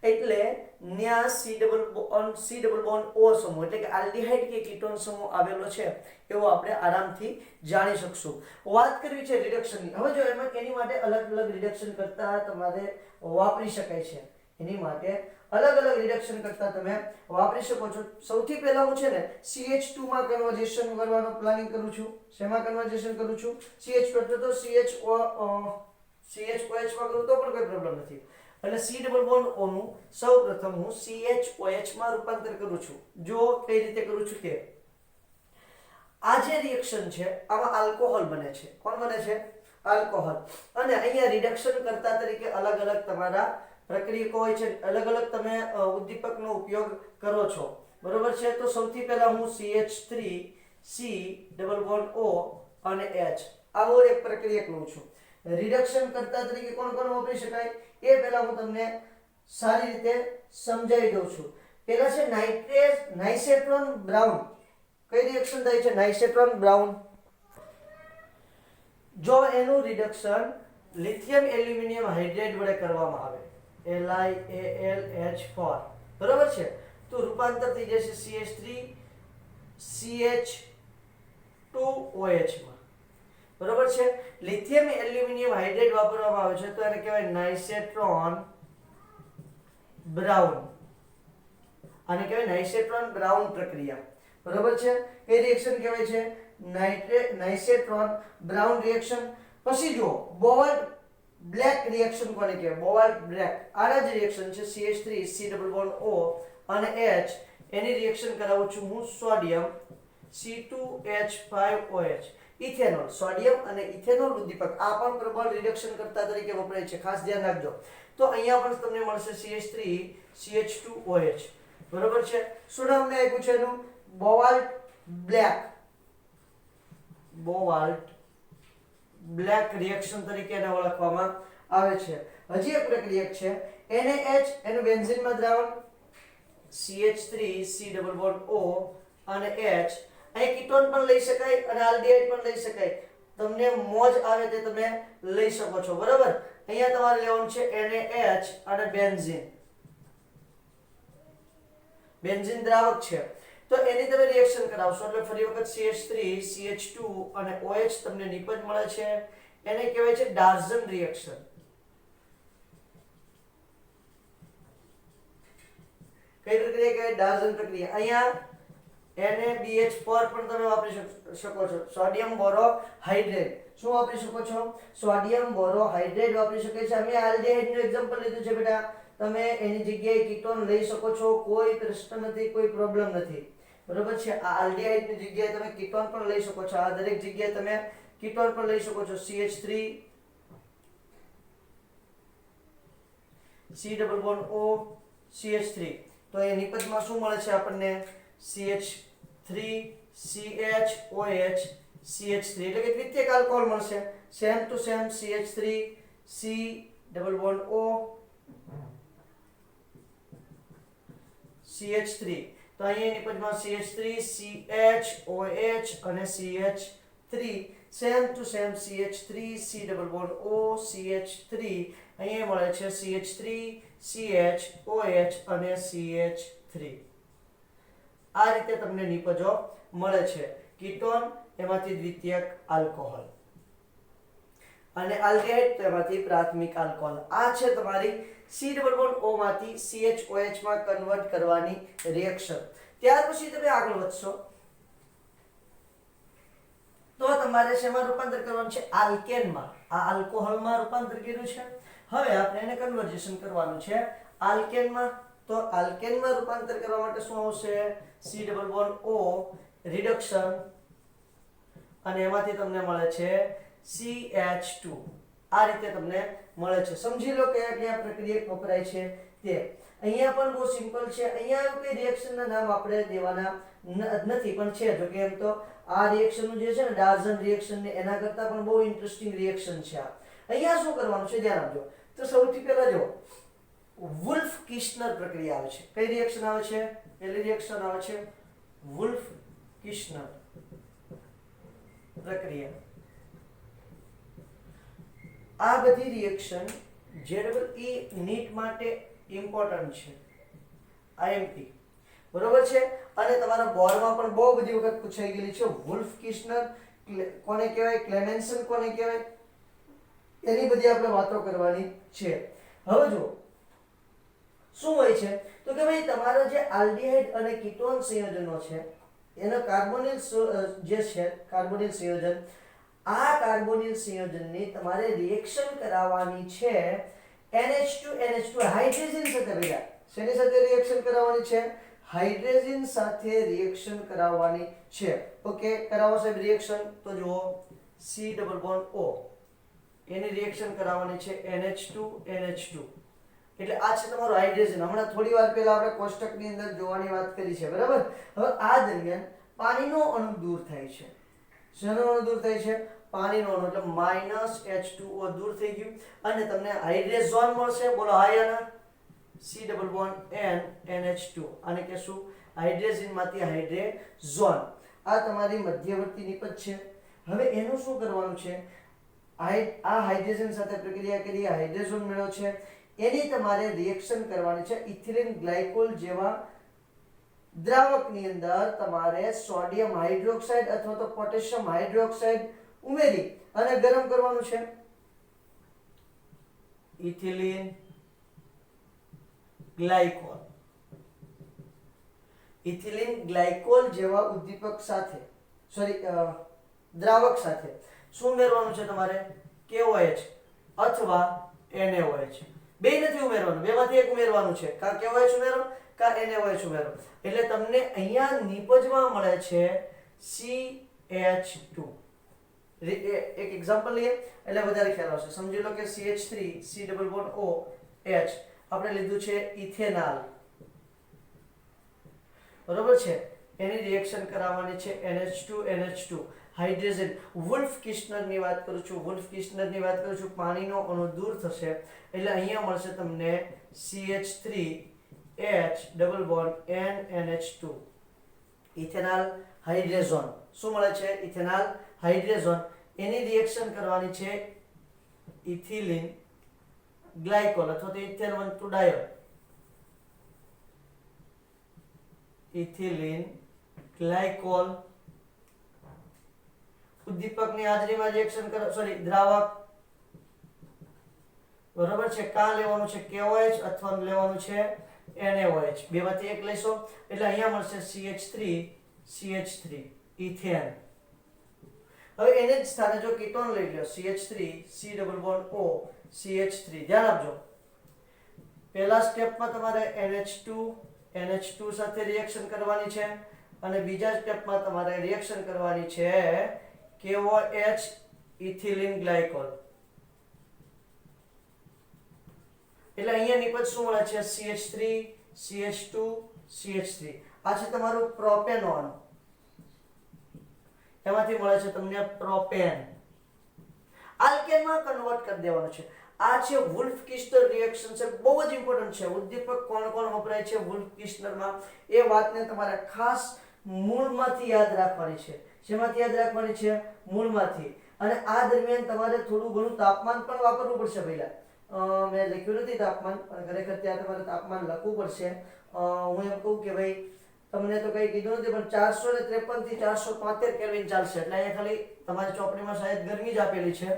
એટલે ન્યા C=O સમૂહ એટલે કે આલ્ડીહાઇડ કે કીટોન સમૂહ આવેલો છે એવું આપણે આરામથી જાણી શકશું. વાત કરવી છે રિડક્શનની. હવે જો એમાં એની માટે અલગ અલગ રિડક્શન કરતા તમારે વાપરી શકાય છે. એની માટે અલગ અલગ રિડક્શન કરતા તમે વાપરી શકો છો. સૌથી પહેલા હું છે ને CH2 માં કન્વર્ઝેશન કરવાનો પ્લાનિંગ કરું છું. શેમાં કન્વર્ઝેશન કરું છું? CH2 એટલે તો CHOH માં કરું તો પણ કોઈ પ્રોબ્લેમ નથી. એટલે C ડબલ બોન્ડ O નું સૌપ્રથમ હું CHOH માં રૂપાંતર કરું છું. જો કઈ રીતે કરું છું તે આ જે રિએક્શન છે આમાં આલ્કોહોલ બને છે. કોણ બને છે? આલ્કોહોલ. અને અહીંયા રિડક્શન કરતા તરીકે અલગ અલગ તમારા પ્રક્રિયકો હોય છે, અલગ અલગ તમે ઉદ્દીપકનો ઉપયોગ કરો છો, બરોબર છે. તો સૌથી પહેલા હું CH3 C double bond O અને H આવો એક પ્રક્રિયક લઉં છું. રિડક્શન કરતા તરીકે કોણ કોણ વાપરી શકાય એ પહેલા હું તમને સારી રીતે સમજાવી દઉં છું. પહેલા છે નાઇસેટ્રોન બ્રાઉન. કઈ રિએક્શન થાય છે? નાઇસેટ્રોન બ્રાઉન. જો એનું રિડક્શન લિથિયમ એલ્યુમિનિયમ હાઇડ્રેટ વડે કરવામાં આવે LiAlH4, બરાબર છે, તો રૂપાંતર થઈ જશે CH3 CH2OH માં, બરાબર છે. લિથિયમ એલ્યુમિનિયમ હાઇડ્રેટ વાપરવામાં આવે છે તો એને કહેવાય નાઇસેટ્રોન બ્રાઉન. આને કહેવાય નાઇસેટ્રોન બ્રાઉન પ્રક્રિયા, બરાબર છે. કઈ રિએક્શન કહેવાય છે? નાઇસેટ્રોન બ્રાઉન રિએક્શન. પછી જો બોવાર્ડ બ્લેક રિએક્શન કોને કહેવાય? બોવાર્ડ બ્લેક. આના જ રિએક્શન છે CH3 C double bond O અને H. એની રિએક્શન કરાવું છું હું સોડિયમ C2H5OH. ઇથેનોલ, સોડિયમ અને ઇથેનોલ ઉદ્દીપક આ પણ પ્રબળ રિડક્શન કરતા તરીકે વપરાય છે, ખાસ ધ્યાન રાખજો. તો અહીંયા પણ તમને મળશે CH3 CH2OH, બરોબર છે. શું નામ મેં આપ્યું છે એનું? બોવાલ્ટ બ્લેક. બોવાલ્ટ બ્લેક રિએક્શન તરીકે એને ઓળખવામાં આવે છે. હજી એક પ્રક્રિયક છે NaH, એનું બેન્ઝીનમાં દ્રાવણ CH3 C double bond O અને H. અહીં કીટોન પણ લઈ શકાય અને આલ્ડીહાઇડ પણ લઈ શકાય. તમને મોજ આવે તે તમે લઈ શકો છો, બરાબર. અહીંયા તમારે લેવાનું છે NaH અને બેન્ઝીન. બેન્ઝીન દ્રાવક છે તો એની તમે રિએક્શન કરાવશો એટલે ફરી વખત CH3 CH2 અને OH તમને નિપજ મળે છે. એને કહેવાય છે ડાર્ઝન રિએક્શન. કઈ પ્રક્રિયા કહેવાય? ડાર્ઝન પ્રક્રિયા. અહીંયા NaBH4 પણ તમે વાપરી શકો છો. સોડિયમ બોરોહાઇડ્રેટ. શું વાપરી શકો છો? સોડિયમ બોરોહાઇડ્રેટ વાપરી શકે છે. અમે આલ્ડીહાઇડ નું એક્ઝામ્પલ લીધું છે બેટા. તમે એની જગ્યાએ કીટોન લઈ શકો છો, કોઈ પ્રશ્ન નથી, કોઈ પ્રોબ્લેમ નથી, બરોબર છે. આ આલ્ડીહાઇડ ની જગ્યાએ તમે કીટોન પણ લઈ શકો છો. આ દરેક જગ્યાએ તમે કીટોન પણ લઈ શકો છો. CH3 C double bond O CH3. તો એ નિપજમાં શું મળે છે આપણને? CH3 CHOH CH3 એટલે કે દ્વિતીયક આલ્કોહોલ મળશે. Same to same CH3 C double bond O CH3. તો અહીંયા નિપજમાં CH3 CHOH અને CH3 same to same CH3 C double bond O CH3. અહીંયા મળે છે CH3 CHOH અને CH3. આ રીતે તમને નિપજો મળે છે. કીટોન એમાંથી દ્વિતીયક આલ્કોહોલ અને આલ્ડીહાઇડ તેમાંથી પ્રાથમિક આલ્કોહોલ. આ છે તમારી C ડબલ બોન્ડ O માંથી CHOH માં કન્વર્ટ કરવાની રિએક્શન. ત્યાર પછી તમે આગળ વધશો તો તમારે શેમાં રૂપાંતર કરવાનું છે? આલ્કેનમાં. આ આલ્કોહોલમાં રૂપાંતર કર્યું છે. હવે આપણે એને કન્વર્ઝેશન કરવાનું છે આલ્કેનમાં. તો આલ્કેનમાં રૂપાંતર કરવા માટે શું આવશે? C double bond O reduction અને એમાંથી તમને મળે છે CH2. આ રીતે તમને મળે છે. સમજી લો કે કયા પ્રક્રિયક વપરાય છે તે. અહીંયા પણ બહુ સિમ્પલ છે. અહીંયા એવું કે રિએક્શનના નામ આપણે દેવાના નથી પણ છે. જો કે એમ તો આ રિએક્શનનું જે છે ને ડાર્ઝન રિએક્શન ને એના કરતાં પણ બહુ ઇન્ટરેસ્ટિંગ રિએક્શન છે આ. અહીંયા શું કરવાનું છે ધ્યાન આપજો. તો સૌથી પહેલા જો વુલ્ફ કિશ્નર પ્રક્રિયા આવે છે. કઈ રિએક્શન આવે છે? પહેલી રિએક્શન આવે છે વુલ્ફ કિશ્નર પ્રક્રિયા. આ બધી રિએક્શન JEE નીટ માટે ઇમ્પોર્ટન્ટ છે. IMP, બરોબર છે. અને તમારા બોર્ડમાં પણ બહુ બધી વખત પૂછાઈ ગયેલી છે. વુલ્ફ કિશ્નર કોને કહેવાય? ક્લેમેન્સન કોને કહેવાય? એની બધી આપણે વાતો કરવાની છે. હવે જો શું હોય છે તો કે ભાઈ તમારા જે આલ્ડીહાઇડ અને કીટોન સંયોજનો છે એનો કાર્બોનિલ જે છે કાર્બોનિલ સંયોજન, આ કાર્બોનિલ સંયોજનની તમારે રિએક્શન કરાવવાની છે NH2 હાઇડ્રોજન સાથે ભેગા. શેની સાથે રિએક્શન કરાવવાની છે? હાઇડ્રોજન સાથે રિએક્શન કરાવવાની છે. ઓકે, કરાવો સાહેબ રિએક્શન. તો જુઓ C ડબલ બોન્ડ O એની રિએક્શન કરાવવાની છે NH2 એટલે આ છે તમારું હાઇડ્રોજન. હમણાં થોડી વાર પહેલા આપણે કોષ્ટકની અંદર જોવાની વાત કરી છે, બરાબર. હવે આ દરમિયાન પાણીનો અણુ દૂર થાય છે. શેનો અણુ દૂર થાય છે? પાણીનો અણુ, એટલે -H2O દૂર થઈ ગયું અને તમને હાઇડ્રોજન મળશે. બોલો હાયાના C double bond N NH2 આને કહેશું હાઇડ્રોજન માંથી હાઇડ્રોજન. આ તમારી મધ્યવર્તી નિપજ છે. હવે એનું શું કરવાનું છે? આ હાઇડ્રોજન સાથે પ્રક્રિયા કરી હાઇડ્રોજન મેળવ્યો છે, એની તમારે રિએક્શન કરવાની છે ઇથિલિન ગ્લાયકોલ જેવા દ્રાવકની અંદર. તમારે સોડિયમ હાઇડ્રોક્સાઇડ અથવા તો પોટેશિયમ હાઇડ્રોક્સાઇડ ઉમેરી અને ગરમ કરવાનું છે. ઇથિલિન ગ્લાયકોલ, ઇથિલિન ગ્લાયકોલ જેવા ઉદ્દીપક સાથે દ્રાવક સાથે શું ઉમેરવાનું છે તમારે? KOH અથવા NaOH. બે નથી ઉમેરવાનું, બેમાંથી એક ઉમેરવાનું છે. કા KOH ઉમેરો કા NaOH ઉમેરો. એટલે તમને અહીંયા નિપજમાં મળે છે CH2. એક એક્ઝામ્પલ લઈએ એટલે વધારે ખ્યાલ આવશે. સમજી લો કે CH3 C double bond OH આપણે લીધું છે ઇથેનોલ, બરોબર છે. એની રિએક્શન કરાવવાની છે NH2 હાઇડ્રોજન. વુલ્ફ કિસ્નર ની વાત કરું છું. પાણીનો અણુ દૂર થશે એટલે અહીંયા મળશે તમને CH3H double bond NH2 ethanol hydrogen. શું મળે છે? Ethanol hydrogen. એની રિએક્શન કરવાની છે ઇથિલિન ગ્લાયકોલ અથવા તો ઇથેન 1 ડાયોલ. ઇથિલિન ગ્લાયકોલ ઉદ્દીપકની હાજરીમાં રિએક્શન દ્રાવક, બરોબર છે. કા લેવાનું છે? KOH અથવા લેવાનું છે NaOH. બેમાંથી એક લેશો એટલે અહીંયા મળશે CH3 ઇથેન. હવે એને જ સ્થાને જો કીટોન લઈ લો CH3 C double bond O CH3. ધ્યાન આપજો, પહેલા સ્ટેપમાં તમારે NH2 સાથે રિએક્શન કરવાની છે અને બીજા સ્ટેપમાં તમારે રિએક્શન કરવાની છે KOH ઇથિલિન ગ્લાયકોલ. એટલે અહીંયા નિપજ શું મળે છે? CH3 CH2 આ છે તમારું પ્રોપેનોન. એમાંથી મળે છે તમને પ્રોપેન. આલ્કેનમાં કન્વર્ટ કરી દેવાનું છે. આ છે વુલ્ફ કિસ્નર રિએક્શન છે, બહુ જ ઇમ્પોર્ટન્ટ છે. ઉદ્દીપક કોણ વપરાય છે વુલ્ફ કિસ્નરમાં એ વાતને તમારે ખાસ મૂળમાંથી યાદ રાખવાની છે. શેમાંથી યાદ રાખવાની છે? મૂળમાંથી. અને આ દરમિયાન તમારે થોડું ઘણું તાપમાન પણ વાપરવું પડશે. પહેલા મેં લખ્યું નથી તાપમાન, પણ ખરેખર ત્યાં તમારે તાપમાન લખવું પડશે. હું એમ કહું કે ભાઈ તમને તો કઈ કીધું નથી, પણ 453 થી 473 કેલ્વિન ચાલશે. એટલે અહીંયા ખાલી તમારી ચોપડીમાં શાયદ ગરમી જ આપેલી છે,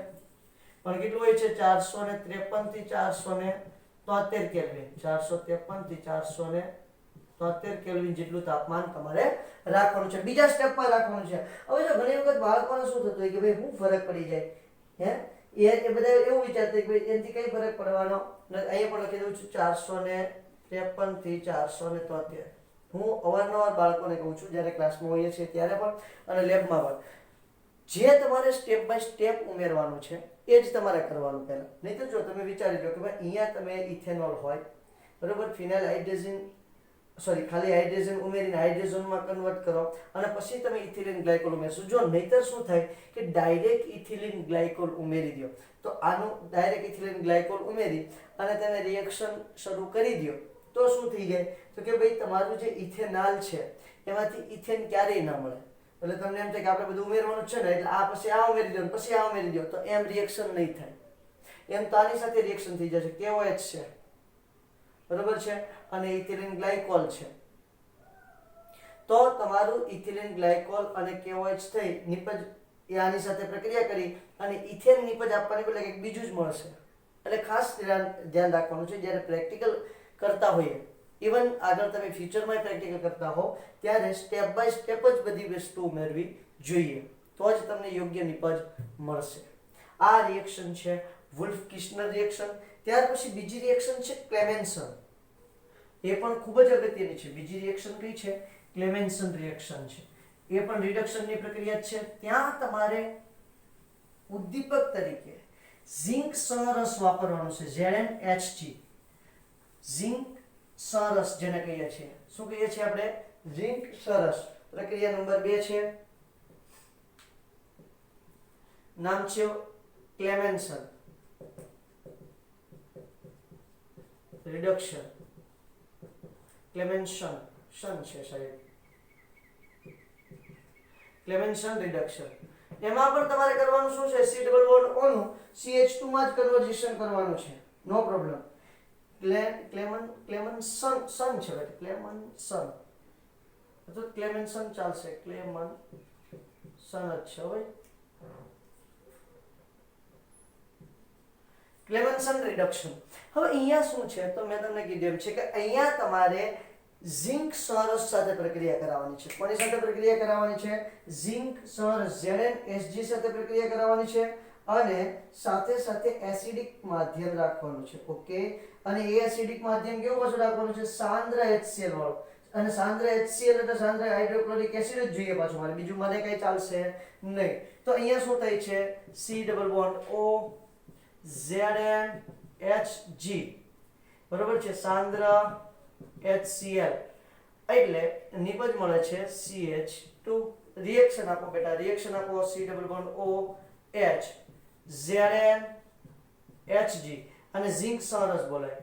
પણ કેટલું હોય છે? 453 થી 473 કેલ્વિન. 453 થી 473 કેલ્વિન જેટલું તાપમાન તમારે રાખવાનું છે. બીજા સ્ટેપમાં રાખવાનું છે. હવે જો ઘણી વખત બાળકોને શું થતું હોય કે ભાઈ શું ફરક પડી જાય, એ બધા એવું વિચારતા કે ભાઈ એનાથી કઈ ફરક પડવાનો. અહીંયા પણ લખી દઉં છું 453 થી 473. હું અવારનવાર બાળકોને કહું છું જ્યારે ક્લાસમાં હોઈએ છીએ ત્યારે પણ અને લેબમાં પણ, જે તમારે સ્ટેપ બાય સ્ટેપ ઉમેરવાનું છે એ જ તમારે કરવાનું પહેલા. નહીં તો જો તમે વિચારી લો કે ભાઈ અહીંયા તમે ઇથેનોલ હોય, બરોબર, ફિનાઇલ હાઇડ્રોજન ખાલી હાઇડ્રોજન ઉમેરીને હાઇડ્રોજનમાં કન્વર્ટ કરો અને પછી તમે ઇથિલિન ગ્લાયકોલ ઉમેરશો. જો નહીતર શું થાય કે ડાયરેક્ટ ઇથિલિન ગ્લાયકોલ ઉમેરી દો. તો આનું ડાયરેક્ટ ઇથિલિન ગ્લાયકોલ ઉમેરી અને તેને રિએક્શન શરૂ કરી દો તો શું થઈ જાય? તો કે ભાઈ તમારું જે ઇથેનોલ છે એમાંથી ઇથેન ક્યારેય ના મળે. એટલે તમને એમ થાય કે આપણે બધું ઉમેરવાનું છે ને, એટલે આ પછી આ ઉમેરી દો પછી આ ઉમેરી દો, તો એમ રિએક્શન નહીં થાય. એમ તો આની સાથે રિએક્શન થઈ જશે. KOH છે, બરોબર છે, અને ઇથિલિન ગ્લાયકોલ છે. તો તમારું ઇથિલિન ગ્લાયકોલ અને KOH થઈ નિપજ આની સાથે પ્રક્રિયા કરી અને ઇથેન નિપજ આપવાની બદલે કંઈક બીજું જ મળશે. એટલે ખાસ ધ્યાન રાખવાનું છે. જ્યારે પ્રેક્ટિકલ કરતા હોઈએ, ઇવન આગળ તમે ફ્યુચરમાં પ્રેક્ટિકલ કરતા હો ત્યારે સ્ટેપ બાય સ્ટેપ જ બધી વસ્તુ ઉમેરવી જોઈએ, તો જ તમને યોગ્ય નિપજ મળશે. આ રિએક્શન છે વુલ્ફ કિસ્નર રિએક્શન. ત્યાર પછી બીજી રિએક્શન છે ક્લેમેન્સન. એ પણ ખૂબ જ અગત્યની છે. બીજી રિએક્શન કઈ છે? ક્લેમેન્સન રિએક્શન છે. એ પણ રિડક્શનની પ્રક્રિયા છે. ત્યાં તમારે ઉદ્દીપક તરીકે ઝિંક સરસ વાપરવાનું છે, ZnHg. ઝિંક સરસ જેને કહીએ છીએ, શું કહીએ છીએ આપણે? ઝિંક સરસ. પ્રક્રિયા નંબર 2 છે, નામ છે ક્લેમેન્સન રિડક્શન. ક્લેમેન્સન શન છે સાહેબ, ક્લેમેન્સન રિડક્શન. એમાં પણ તમારે કરવાનું શું છે? C ડબલ બોન્ડ O નું CH2 માં જ કન્વર્ઝેશન કરવાનું છે, નો પ્રોબ્લેમ. ક્લેમેન્સન સન છે ભાઈ, ક્લેમેન્સન તો ક્લેમેન્સન ચાલશે, ક્લેમેન્સન જ છે ભાઈ. ક્લેમેન્સન રિડક્શન. હવે અહીંયા શું છે? તો મેં તમને કીધું એમ છે કે અહીંયા તમારે ઝિંક સરસ સાથે પ્રક્રિયા કરાવવાની છે. કોની સાથે પ્રક્રિયા કરાવવાની છે? ઝિંક સરસ ZnHg સાથે પ્રક્રિયા કરાવવાની છે અને સાથે સાથે એસિડિક માધ્યમ રાખવાનું છે. ઓકે, અને એ એસિડિક માધ્યમ કેવું પાછું રાખવાનું છે? સાંદ્ર HCl વાળો. અને સાંદ્ર HCl એટલે સાંદ્ર હાઇડ્રોક્લોરિક એસિડ જ જોઈએ પાછું મારે, બીજું મને કઈ ચાલશે નહીં. તો અહીંયા શું થાય છે? C double bond O ZnHg બરોબર છે, સાંદ્ર HCl એટલે નિપજ મળે છે CH2. રિએક્શન આપો બેટા, રિએક્શન આપો. C double bond O H ZnHg અને ઝિંક સરસ બોલાય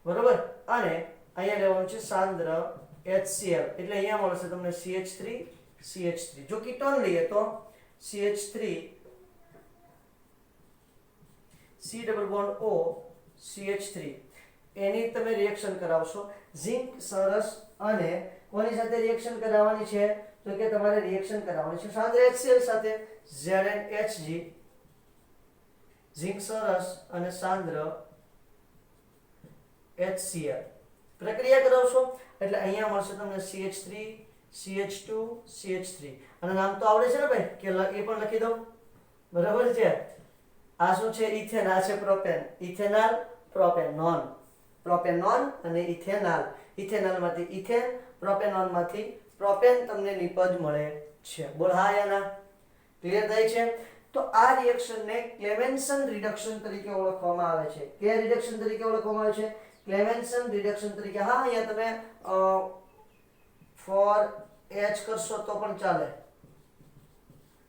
બરોબર. અને અહીંયા લેવાનું છે સાંદ્ર HCl એટલે અહીંયા મળશે તમને CH3. જો કીટોન લઈએ તો CH3 C double bond O CH3 એની તમે રિએક્શન કરાવશો. ઝિંક સરસ અને કોની સાથે રિએક્શન કરાવવાની છે? તો કે તમારે રિએક્શન કરાવવાની છે સાંદ્ર HCl સાથે, ZnHg, ઝિંક સરસ અને સાંદ્ર HCl પ્રક્રિયા કરાવશો એટલે અહીંયા મળશે તમને CH3 CH2 CH3 અને નામ તો આવડે છે ને ભાઈ, કે એ પણ લખી દઉં બરાબર છે. આ શું છે? ઇથેન. આ છે પ્રોપેન. Ethanol, propanone. પ્રોપેનોન અને ઇથેનોલ. ઇથેનોલ માંથી ઇથેન, પ્રોપેનોન માંથી પ્રોપેન તમને નિપજ મળે છે. બોલ હા યા ના? ક્લિયર થાય છે? તો આ રિએક્શનને ક્લેમેન્સન રિડક્શન તરીકે ઓળખવામાં આવે છે. કે રિડક્શન તરીકે ઓળખવામાં આવે છે? ક્લેમેન્સન રિડક્શન તરીકે. હા, અહીંયા તમે ફોર H કરશો તો પણ ચાલે,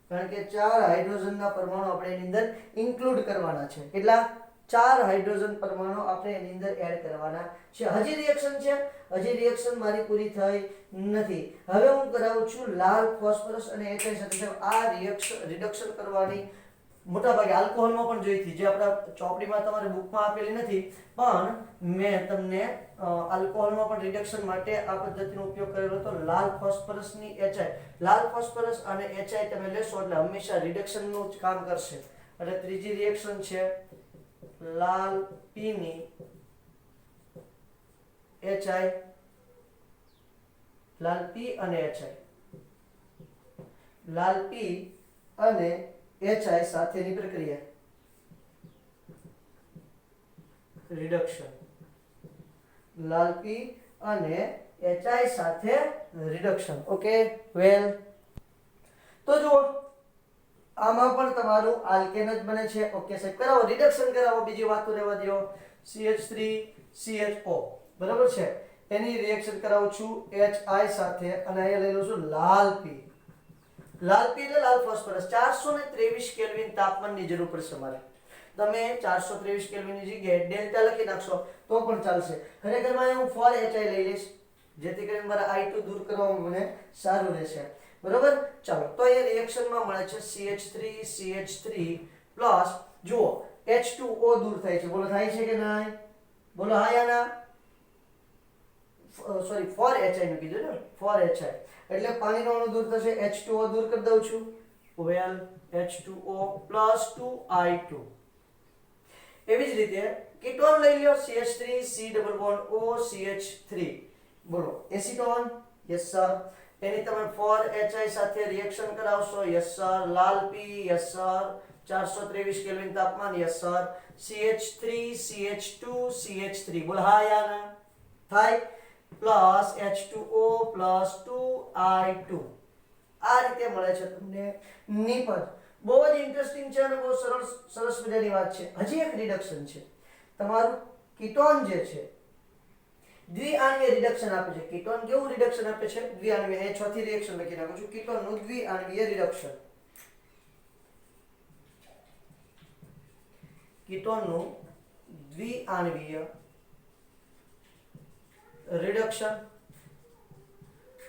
કારણ કે 4 હાઇડ્રોજનના પરમાણુ આપણે એની અંદર ઇન્ક્લુડ કરવાના છે. કેટલા? 4 હાઇડ્રોજન પરમાણુ આપણે એની અંદર એડ કરવાના છે. હજી રિએક્શન છે, હજી રિએક્શન મારી પૂરી થઈ નથી. હવે હું કરાવું છું લાલ ફોસ્ફરસ અને HI સાથે. આ રિડક્શન કરવાની મોટાભાગે આલ્કોહોલમાં પણ જોઈ હતી, જે આપણા ચોપડીમાં તમારે બુકમાં આપેલી નથી, પણ મેં તમને આલ્કોહોલમાં પણ રિડક્શન માટે આ પદ્ધતિનો ઉપયોગ કરેલો હતો. લાલ ફોસ્ફરસની HI, લાલ ફોસ્ફરસ અને HI તમે લેશો એટલે હંમેશા રિડક્શનનું જ કામ કરશે. એટલે ત્રીજી રિએક્શન છે લાલ P ની HI, લાલ P અને HI, લાલ P અને HI સાથેની પ્રક્રિયા રિડક્શન. લાલ P અને HI સાથે રિડક્શન. ઓકે, વેલ. તો જુઓ આમાં પણ તમારું આલ્કેન જ બને છે. ઓકે સાહેબ, કરાવો રિડક્શન કરાવો, બીજી વાતો રહેવા દો. CH3 CHO બરાબર છે, એની રિએક્શન કરાવું છું HI સાથે અને અહીંયા લઈ લઉં છું લાલ P. લાલ P એટલે લાલ ફોસ્ફરસ. 423 કેલ્વિન તાપમાનની જરૂર પડશે મારે. તમે 423 કેલ્વિનની જગ્યાએ ડેલ્ટા લખી નાખશો તો પણ ચાલશે. ખરેખરમાં હું ફોર HI લઈ લઈશ, જેથી કરીને મારા I2 દૂર કરવામાં મને સારું રહેશે. બરોબર. ચાલો, તો એ રિએક્શનમાં મળે છે CH3 પ્લસ જુઓ H2O દૂર થાય છે. બોલો થાય છે કે નહીં? બોલો હા યા ના? સોરી, ફોર HI નું કીધું ને, ફોર HI એટલે પાણીનો અણુ દૂર થશે. H2O દૂર કરી દઉં છું. વેલ, H2O plus 2I2. એવી જ રીતે કીટોન લઈ લ્યો CH3 C double bond O CH3 બોલો એસિટોન યસ સર એની તમે 4HI સાથે રિએક્શન કરાવશો યસ સર લાલ P યસ સર 423 કેલ્વિન તાપમાન yes sir CH3 CH2 CH3 બોલ હા યા ના થાય પ્લસ H2O પ્લસ 2I2 આ રીતે મળે છે તમને નિપજ બહુ જ ઇન્ટરેસ્ટિંગ છે અને બહુ સરસ મજાની વાત છે હજી એક રિડક્શન છે તમારું કીટોન જે છે દ્વિઆણ્વીય રિડક્શન આપે છે કીટોન કેવું રિડક્શન આપે છે દ્વિઆણ્વીય એ ચોથી રિએક્શન લખી નાખું છું કીટોનનું દ્વિઆણ્વીય રિડક્શન કીટોનનું દ્વિઆણ્વીય રિડક્શન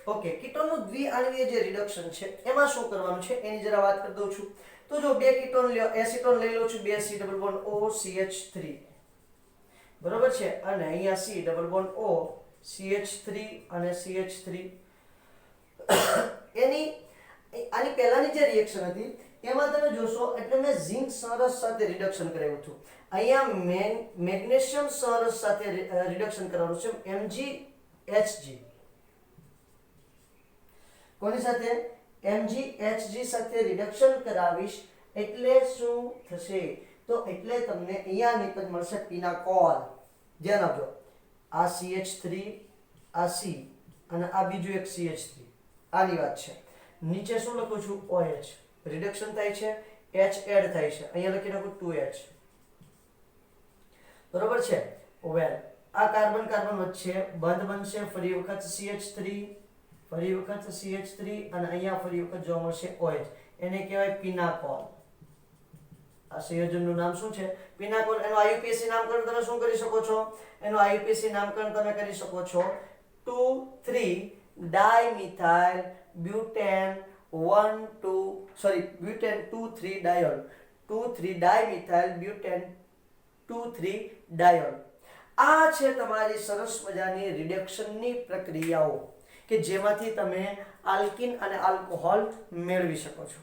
ઓકે કીટોનનું દ્વિઆણ્વીય જે રિડક્શન છે એમાં શું કરવાનું છે એની જરા વાત કરી દઉં છું તો જો બે કીટોન લ્યો એસિટોન લઈ લઉં છું 2 C double bond O CH3 બરોબર છે અને અહીંયા C double bond O CH3 અને CH3 એની આની પહેલાની જે રિએક્શન હતી એમાં તમે જોશો એટલે મેં ઝિંક સરસ સાથે રિડક્શન કરાવ્યું હતું અહીંયા મેગ્નેશિયમ સરસ સાથે રિડક્શન કરવાનું છે MgHg કોની સાથે MgHg સાથે રિડક્શન કરાવીશ એટલે શું થશે તો એટલે તમને અહીંયા નિપજ મળશે પિનાકોલ ધ્યાન આપજો આ CH3 આ C અને આ બીજું એક CH3 આની વાત છે નીચે શું લખું છું OH રિડક્શન થાય છે H એડ થાય છે અહીંયા લખી નાખું 2H બરોબર છે વેલ આ કાર્બન કાર્બન વચ્ચે બંધ બનશે ફરી વખત CH3 ફરી વખત CH3 અને અહીંયા ફરી વખત જોવા મળશે OH એને કહેવાય પિનાકોલ આ સંયોજનનું નામ શું છે પિનાકોલ એનું IUPAC નામકરણ તમે શું કરી શકો છો એનું IUPAC નામકરણ તમે કરી શકો છો 2,3 dimethyl butane 2,3 diol 2,3 dimethyl butane 2,3 diol આ છે તમારી સરસ મજાની રિડક્શનની પ્રક્રિયાઓ કે જેમાંથી તમે આલ્કિન અને આલ્કોહોલ મેળવી શકો છો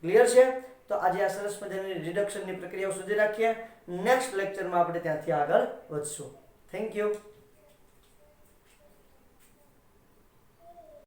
ક્લિયર છે તો આજે આ સરસ મજાની રિડક્શનની પ્રક્રિયાઓ સુધી રાખીએ નેક્સ્ટ લેક્ચરમાં આપણે ત્યાંથી આગળ વધશું થેન્ક યુ